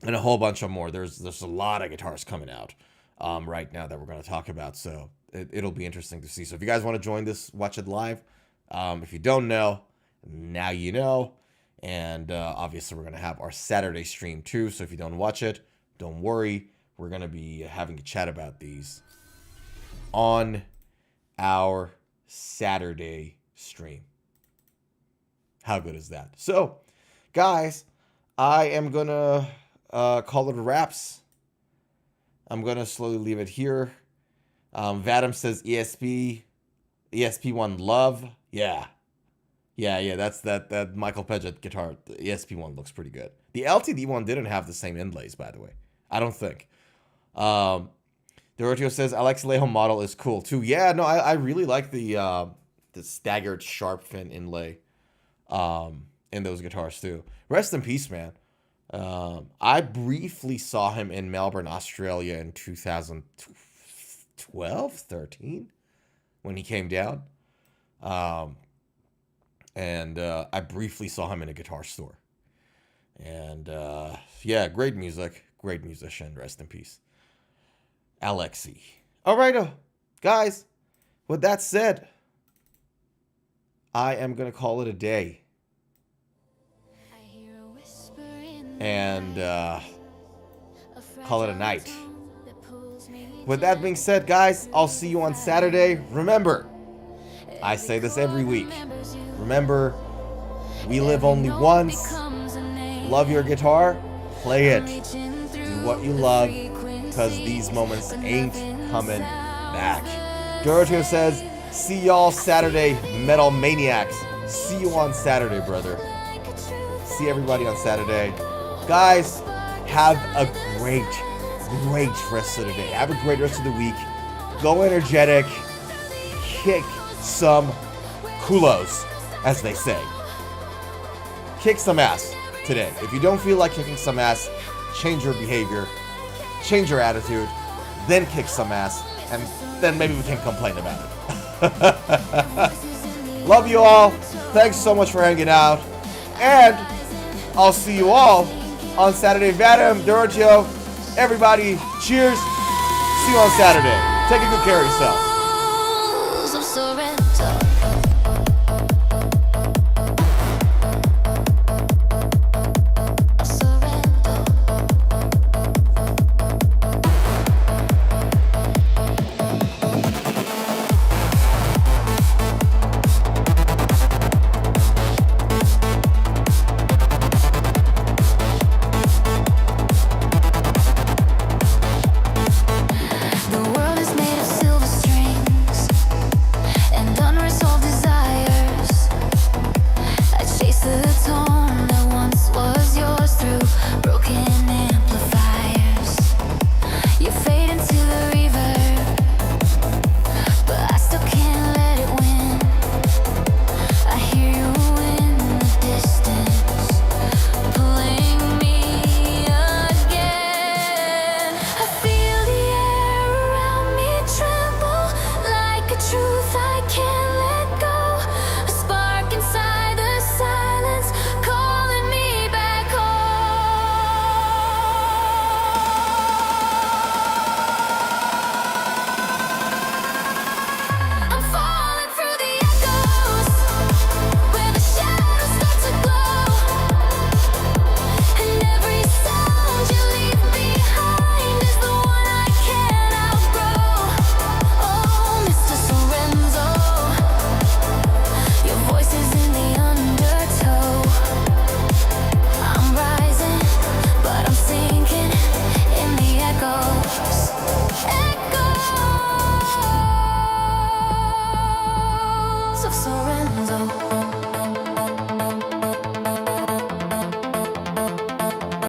a whole bunch of more. There's a lot of guitars coming out right now that we're going to talk about. So it'll be interesting to see. So if you guys want to join this, watch it live. If you don't know, now you know. And obviously we're going to have our Saturday stream too. So if you don't watch it, don't worry. We're going to be having a chat about these on our Saturday stream. How good is that? So, guys, I am going to call it wraps. I'm going to slowly leave it here. Vadim says ESP1 love. Yeah, that's that Michael Paget guitar. The ESP1 looks pretty good. The LTD one didn't have the same inlays, by the way. I don't think. Dorotio says Alexei Laiho model is cool too. Yeah, no, I really like the staggered sharp fin inlay in those guitars too. Rest in peace, man. I briefly saw him in Melbourne, Australia in 2012, 13 when he came down. And I briefly saw him in a guitar store. And yeah, great music, great musician. Rest in peace, Alexei. All right, guys, with that said, I am going to call it a day. And call it a night. With that being said, guys, I'll see you on Saturday. Remember, I say this every week. Remember, we live only once. Love your guitar, play it. Do what you love, because these moments ain't coming back. Dorotio says, see y'all Saturday, Metal Maniacs. See you on Saturday, brother. See everybody on Saturday. Guys, have a great rest of the day. Have a great rest of the week. Go energetic. Kick some culos, as they say. Kick some ass today. If you don't feel like kicking some ass, change your behavior, change your attitude, then kick some ass, and then maybe we can complain about it. Love you all. Thanks so much for hanging out. And I'll see you all on Saturday. Vadim, Dorotio, everybody, cheers. See you on Saturday. Take good care of yourself.